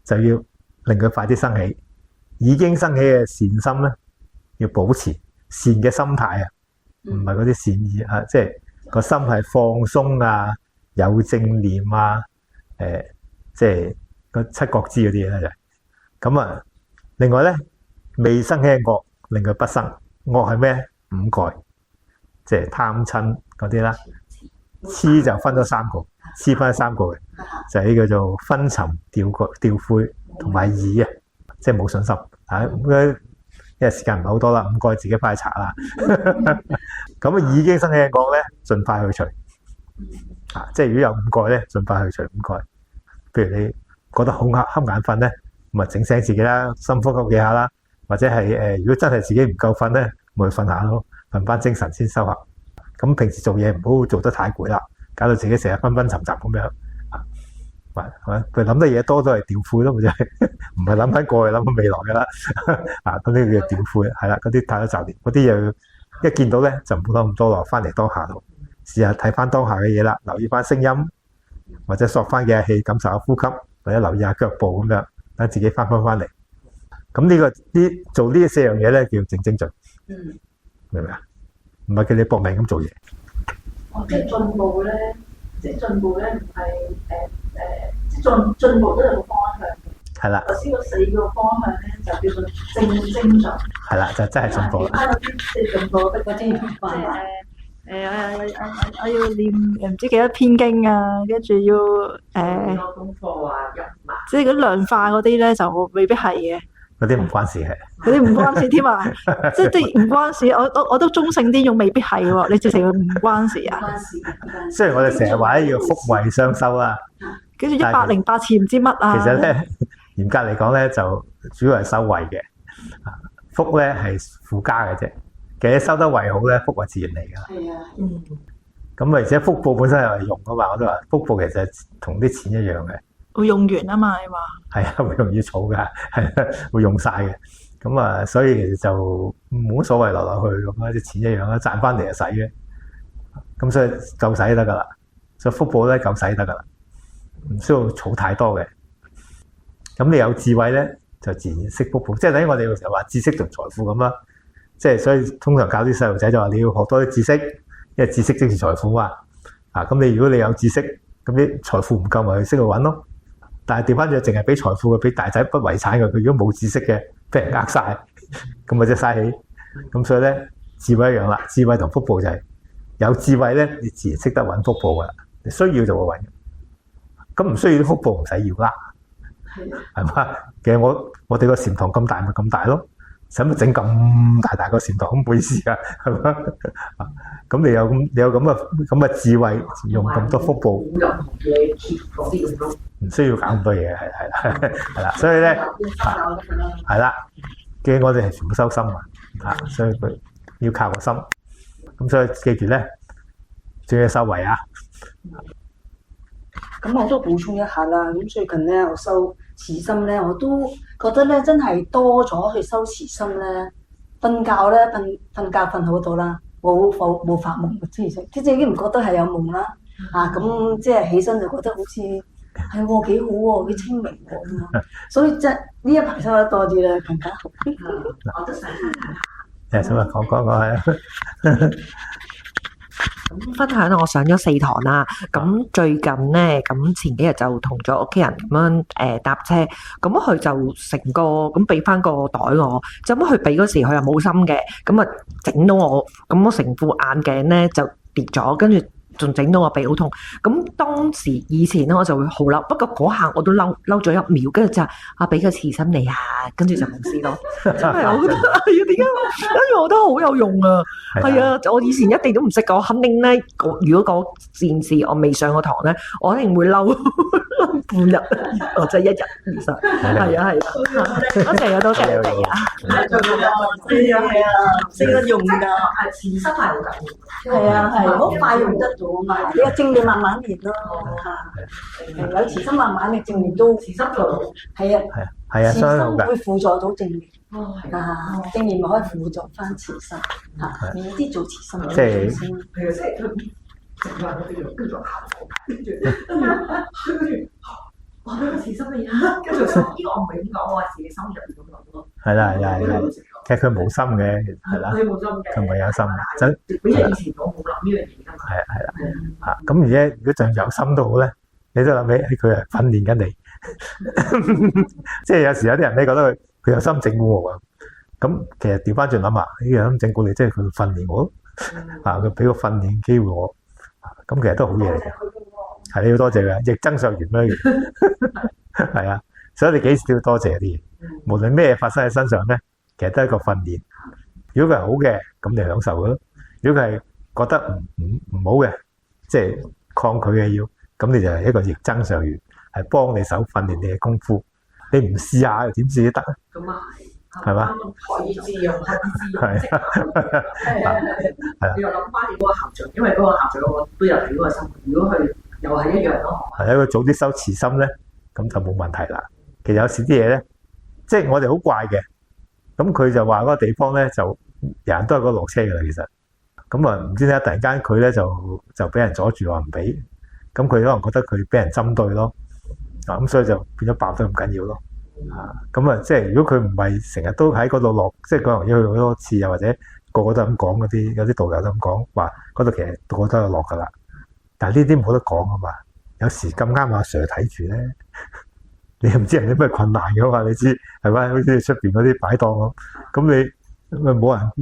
就要令佢快啲生起。已經生起嘅善心咧，要保持善嘅心態啊，唔係嗰啲善意啊，即係個心係放鬆啊，有正念啊，即係個七覺支嗰啲嘢咧就係。咁啊，另外咧未生起嘅惡，令佢不生。惡係咩？5蓋，即係貪嗔嗰啲啦。痴就分咗3個，痴分咗3個嘅，就係叫做昏沉、掉悔同埋疑啊，即係冇信心啊。因為時間唔係好多啦，5蓋自己翻去查啦。咁啊，已經生起嘅惡咧，盡快去除啊。即係如果有5蓋咧，盡快去除5蓋。譬如你覺得好瞌眼瞓咧，咪整醒自己啦，深呼吸幾下啦，或者係如果真係自己唔夠瞓咧，咪去瞓下咯，瞓翻精神先收下。咁平時做嘢唔好做得太攰啦，搞到自己成日昏昏沉沉咁樣啊。佢諗得嘢多都係掉悔咯，咪就係唔係諗緊過去，諗緊未來噶啦。啊，咁呢個叫掉悔，係啦，嗰啲太多雜念，嗰啲又一見到咧就唔好諗咁多咯，翻嚟當下度，試下睇翻當下嘅嘢啦，留意翻聲音，或者索翻嘅氣，感受下呼吸，或者留意下腳步咁樣。等自己翻嚟，咁做呢4樣嘢咧叫正精進，明唔明啊？唔係叫你搏命咁做嘢。即係進步咧，唔係即係進步都有個方向嘅。係啦。頭先嗰4個方向咧就叫做正精進。係啦，就真係進步啦。其他嗰啲即係進步得嗰啲我要念唔知幾多篇經啊，跟住要功課啊，入埋。即係嗰量化嗰啲咧就未必係嘅。嗰啲唔關事係。嗰啲唔關事添啊！即係唔關事，我都中性啲用未必係喎。你直情唔關事啊？雖然我哋成日話要福慧雙修啊，跟住108次唔知乜啊。其實咧嚴格嚟講咧就主要係修慧嘅，福咧係附加嘅啫。其實收得慧好咧，福係自然嚟㗎。係啊，咁而且福報本身係用㗎嘛，我都話福報其實同啲錢一樣嘅，會用完啊嘛，你話係啊，會容易儲㗎，係啊，會用晒嘅。咁啊，所以其實就冇乜所謂留落去咁啊，啲錢一樣啦，賺翻嚟就使嘅。咁所以夠使得㗎啦，所以福報咧夠使得㗎啦，唔需要儲太多嘅。咁你有智慧咧，就自然識福報。即係等於我哋有時候話知識同財富咁啦。即係所以通常教啲細路仔就話你要學多啲知識，因為知識即是財富啊。咁你如果你有知識，咁啲財富唔夠咪去識去揾咯。但係調翻轉淨係俾財富嘅，俾大仔筆遺產嘅，佢如果冇知識嘅，俾人呃晒，咁咪即係嘥氣。咁所以咧，智慧一樣啦，智慧同福報就係有智慧咧，你自然識得揾福報噶啦。你需要就會揾，咁唔需要啲福報唔使要啦，係嘛？其實我哋個禪堂咁大咪咁大咯，使乜整咁大個禪堂？咁唔好意思啊，係嘛？咁你有咁嘅智慧，用咁多福報，冇任何嘅協助啲用咯。唔需要搞咁多嘢，係啦，所以咧係啦，嘅我哋係全部修心啊，所以佢要靠個心，咁所以記住咧，仲要修慧啊。咁我都補充一下啦。咁最近咧，我修慈心咧，我都覺得咧，真係多咗去修慈心咧。瞓覺咧，瞓覺瞓好到啦，冇發夢嘅，即係已經唔覺得係有夢啦。咁即係起身就覺得好似係喎幾好喎，幾清明喎咁樣。所以即係呢一排修得多啲咧，更加好。我都想想話講係。咁分享我上咗4堂啦。咁最近咧，咁前幾日就同咗屋企人咁樣搭車，咁佢就成個咁俾翻個袋我，咁佢俾嗰時佢又冇心嘅，咁啊整到我，咁我成副眼鏡咧就跌咗，跟住仲整到我鼻好痛。咁當時以前咧我就會好嬲，不過嗰下我都嬲咗1秒，跟住就俾個慈心你啊，跟住就冇事咯。真係我覺得哎呀點解？跟住我覺得好有用啊！係啊，我以前一定都唔識講，我肯定咧，如果嗰件事我未上過堂咧，我一定會嬲半日，或者1日其實係啊，多謝你啊！識得用㗎，慈心係好緊要。係啊，好快用得到啊嘛！你個正念慢慢練咯，有慈心慢慢嘅正念都慈心做到。係啊，慈心相當㗎。會輔助到正念。係正念咪可以輔助翻慈心免啲做慈心嘅即係先。係啊，即係佢成個人都跟住行，跟住話俾個慈心你啊，跟住呢個我唔係點講，我話自己心入邊咁諗咯。係啦，其實佢冇心嘅，係啦，佢冇心嘅，佢冇有心，真比起以前我冇諗呢樣嘢㗎嘛。係啦。咁而家如果仲有心都好咧，你都諗起佢係訓練緊你，即係有時有啲人咧覺得佢有心整蠱我啊。咁其實調翻轉諗下，呢個有心整蠱你，即係佢訓練我，佢俾個訓練機會我，咁其實都好嘢嚟嘅。係你要多謝嘅，逆增上緣咩？係啊，所以你幾時都要多謝啲嘢，無論咩發生喺身上咧，其實都係一個訓練。如果佢係好嘅，咁你享受咯；如果佢係覺得唔好嘅，即係抗拒嘅要，咁你就係一個逆增上緣，係幫你手訓練你嘅功夫。你唔試下又點知得啊？咁啊係嘛？學以致用，學以致用，係即係你又諗翻你嗰個校長，因為嗰個校長我都有睇嗰個新聞，如果佢又係一樣咯。係啊，佢早啲收慈心咧，咁就冇問題啦。其實有時啲嘢咧，即係我哋好怪嘅，咁佢就話嗰個地方咧就人人都係嗰個落車㗎啦。其實咁啊，唔知點解突然間佢咧就俾人阻住話唔俾，咁佢可能覺得佢俾人針對咯，咁所以就變咗爆得咁緊要咯。咁啊，即係如果佢唔係成日都喺嗰度落，即係可能要去好多次，又或者個個都咁講嗰啲，有啲導遊都咁講話，嗰度其實個個都有落㗎啦。但係呢啲冇得講啊嘛，有時咁啱阿 Sir 睇住咧，你又唔知人有咩困難㗎嘛？你知係咪？好似出邊嗰啲擺檔咁，你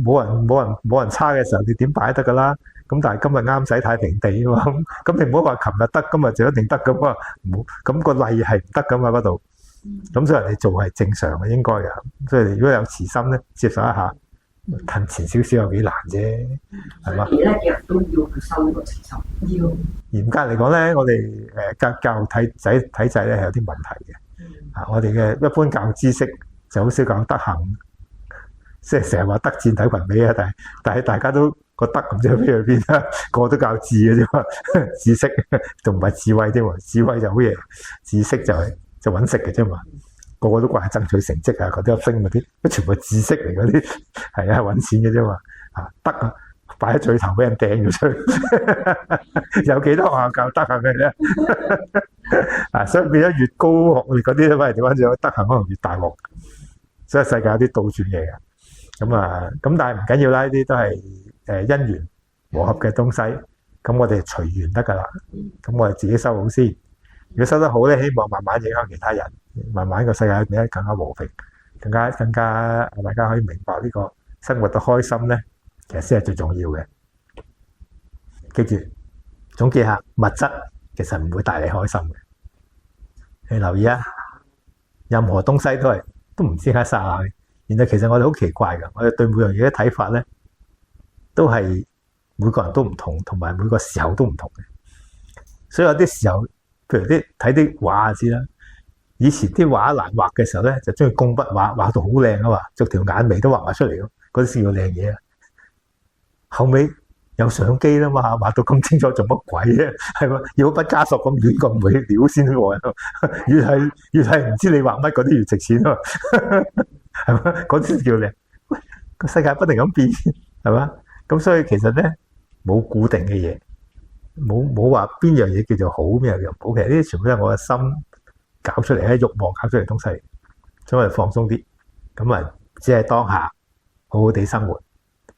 冇人差嘅時候，你點擺得㗎啦？咁但係今日啱使太平地啊嘛，咁你唔好話琴日得，今日就一定得咁啊！唔好咁個例係唔得㗎嘛嗰度。咁所以人哋做係正常嘅，應該嘅。所以如果有慈心咧，接受一下，褪前少少有幾難啫，係嘛？而咧嘅人都要去收呢個慈心，要嚴格嚟講咧，我哋教育體制咧係有啲問題嘅。我哋嘅一般教育知識就好少教德行，即係成日話德智體群美啊，但係大家都個德唔知飛去邊啦，個個都教智嘅啫嘛，知識仲唔係智慧添喎，智慧就好嘢，知識就揾食嘅啫嘛，個個都掛係爭取成績啊，嗰啲升嗰啲，全部係知識嚟嗰啲，係啊揾錢嘅啫嘛，德啊擺喺最頭俾人掟咗出去，有幾多學校教德係咩咧？所以變咗越高學歷嗰啲咧，反而調翻轉德行可能越大鑊，所以世界有啲倒轉嘢嘅。咁但係唔緊要啦，呢啲都係因緣和合嘅東西，咁我哋隨緣得噶啦。咁我哋自己修好先，如果修得好咧，希望慢慢影響其他人，慢慢個世界變得更加和平，更加大家可以明白呢個生活得開心咧，其實先係最重要嘅。記住總結下，物質其實唔會帶你開心嘅。你留意啊，任何東西都唔知點解剎那嘅。然後其實我哋好奇怪㗎，我哋對每樣嘢嘅睇法咧，都係每個人都唔同，同埋每個時候都唔同嘅。所以有啲時候，譬如睇啲畫就知啦。以前啲畫難畫嘅時候咧，就中意工筆畫，畫到好靚啊嘛，逐條眼眉都畫埋出嚟咯，嗰啲先叫靚嘢啊。後尾有相機啦嘛，畫到咁清楚做乜鬼啫？係嘛，要好不加索咁亂咁每料先喎。越係唔知你畫乜，嗰啲越值錢啊。係嘛？嗰啲叫靚。喂，個世界不停咁變，係嘛？咁所以其實咧冇固定嘅嘢，冇話邊樣嘢叫做好，邊樣嘢唔好。其實呢啲全部都係我嘅心搞出嚟，喺慾望搞出嚟嘅東西，所以我哋放鬆啲，咁啊，只係當下好好地生活，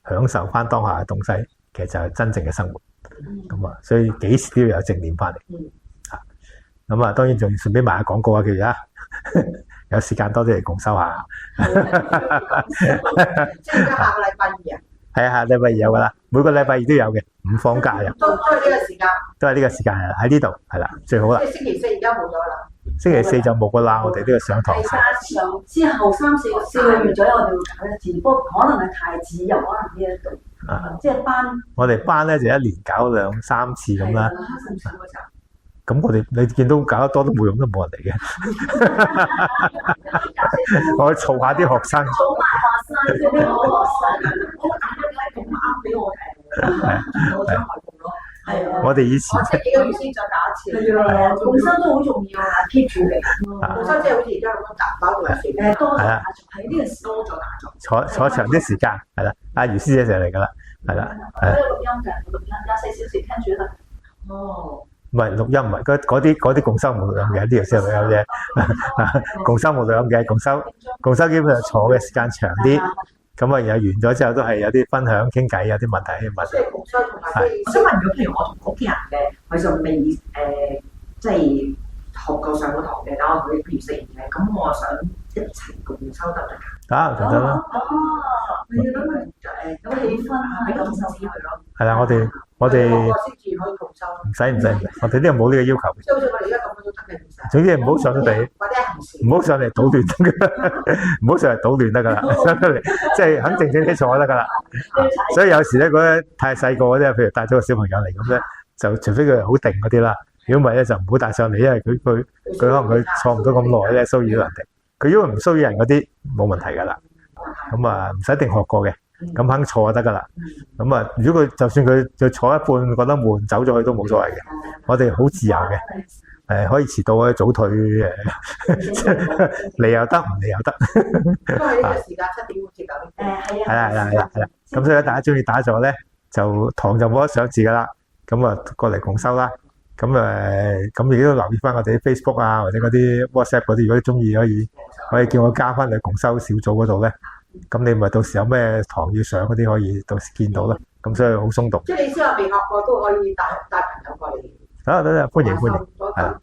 享受翻當下嘅東西，其實就係真正嘅生活。咁啊，所以幾時都要有正念翻嚟。咁啊，當然仲要順便賣下廣告啊，叫做有時間多啲嚟共修下。即係下個禮拜二啊！係啊，下禮拜二有噶啦，每個禮拜二都有嘅，唔放假嘅。都係呢個時間。都係呢個時間喺呢度，係啦，最好啦。即係星期四而家冇咗啦。星期四就冇噶啦，我哋都要上堂。上之後4個月左右，我哋會搞一次，不過可能係太子，又可能呢一度，即係班。我哋班咧就一年搞2-3次咁啦。咁我哋你見到搞得多都冇用，都冇人嚟嘅。我嘈下啲學生。儲埋學生，啲學生，我打咗啲咁啱俾我睇，我想學共咯。係啊。我哋以前我即係幾個月先再打一次。係啊，共修都好重要啊 ，keep 住嚟。共修即係好似而家咁樣打到嚟時。多咗打坐，喺呢個時多咗打坐。坐長啲時間，係啦。阿余師姐就嚟㗎啦，係啦。我有錄音㗎，錄音24小時聽住啦。哦。唔係錄音，唔係嗰啲共修冇錄音嘅，呢條先係錄音啫。共修冇錄音嘅，共修基本上坐嘅時間長啲，咁啊然後完咗之後都係有啲分享傾偈，有啲問題去問。即係共修同埋我想問，如果譬如我同屋企人嘅，佢就未即係學過上過堂嘅，但我佢譬如食完嘅，咁我想一齊共修得唔得㗎？得啦。你要等佢咁氣氛啊，喺共修之佢咯。係啦，我哋我先至可以共修。唔使，我哋呢度冇呢個要求。即係好似我哋而家咁都得嘅，唔使。總之唔好上到嚟，或者行事。唔好上嚟搗亂得㗎，唔好上嚟搗亂得㗎啦。上到嚟即係肯靜靜地坐得㗎啦。所以有時咧，嗰啲太細個嗰啲，譬如帶咗個小朋友嚟咁咧，就除非佢係好定嗰啲啦，如果唔係咧就唔好帶上嚟，因為佢可能佢坐唔到咁耐咧，騷擾人哋。佢如果唔騷擾人嗰啲冇問題㗎啦。咁啊唔使一定學過嘅，咁肯坐就得㗎啦。咁啊，如果佢就算佢就坐一半覺得悶，走咗去都冇所謂嘅。我哋好自由嘅，可以遲到早退嚟又得，唔嚟又得。都係呢個時間7點至9點。係啦。咁所以大家中意打坐咧，就堂就冇得上字㗎啦。咁啊過嚟共修啦。咁亦都留意翻我哋啲 Facebook 啊，或者嗰啲 WhatsApp 嗰啲，如果你中意可以叫我加翻去共修小組嗰度咧。咁你咪到時有咩堂要上嗰啲，可以到時見到啦。咁所以好鬆動。即係你先話未學過都可以帶朋友過嚟。得，歡迎。感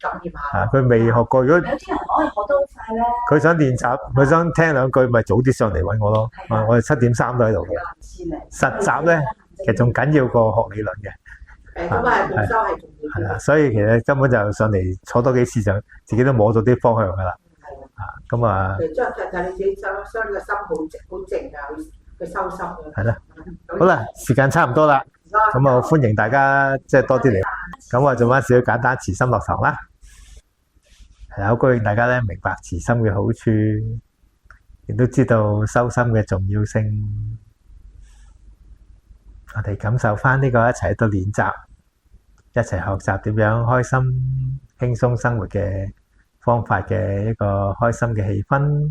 染下。佢未學過，如果有啲人可以學得好快咧。佢想練習，佢想聽兩句，咪早啲上嚟揾我咯。我哋7點3都喺度嘅。實習咧，其實仲緊要過學理論嘅。咁共修係重要。係啦，所以其實根本就上嚟坐多幾次就自己都摸到啲方向㗎啦。咁啊，將你自己將個心好靜啊，去修心嘅。係啦，好啦，時間差唔多啦，咁啊歡迎大家即係多啲嚟，咁啊做翻少少簡單慈心落堂啦。係好高興大家咧明白慈心嘅好處，亦都知道修心嘅重要性。我哋感受返呢個一齊喺度練習，一齊學習點樣開心輕鬆生活嘅方法嘅一個開心嘅氣氛。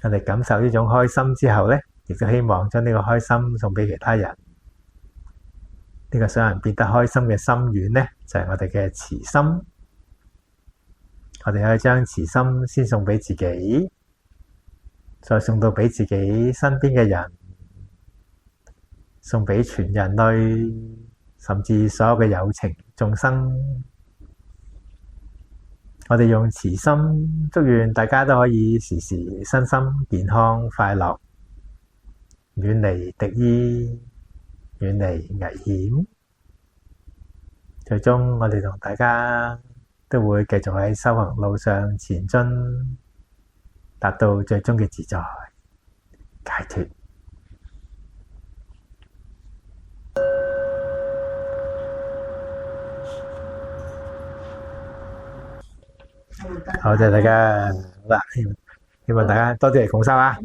我哋感受呢種開心之後呢，亦都希望將呢個開心送俾其他人。呢個想人變得開心嘅心願呢，就係我哋嘅慈心。我哋可以將慈心先送俾自己，再送到俾自己身邊嘅人，送俾全人類，甚至所有嘅有情眾生。我哋用慈心，祝願大家都可以時時身心健康快樂，遠離敵意，遠離危險。最終我哋同大家都會繼續喺修行路上前進，達到最終嘅自在解脫。好，謝謝大家。好啦，希望大家多啲嚟共修啊！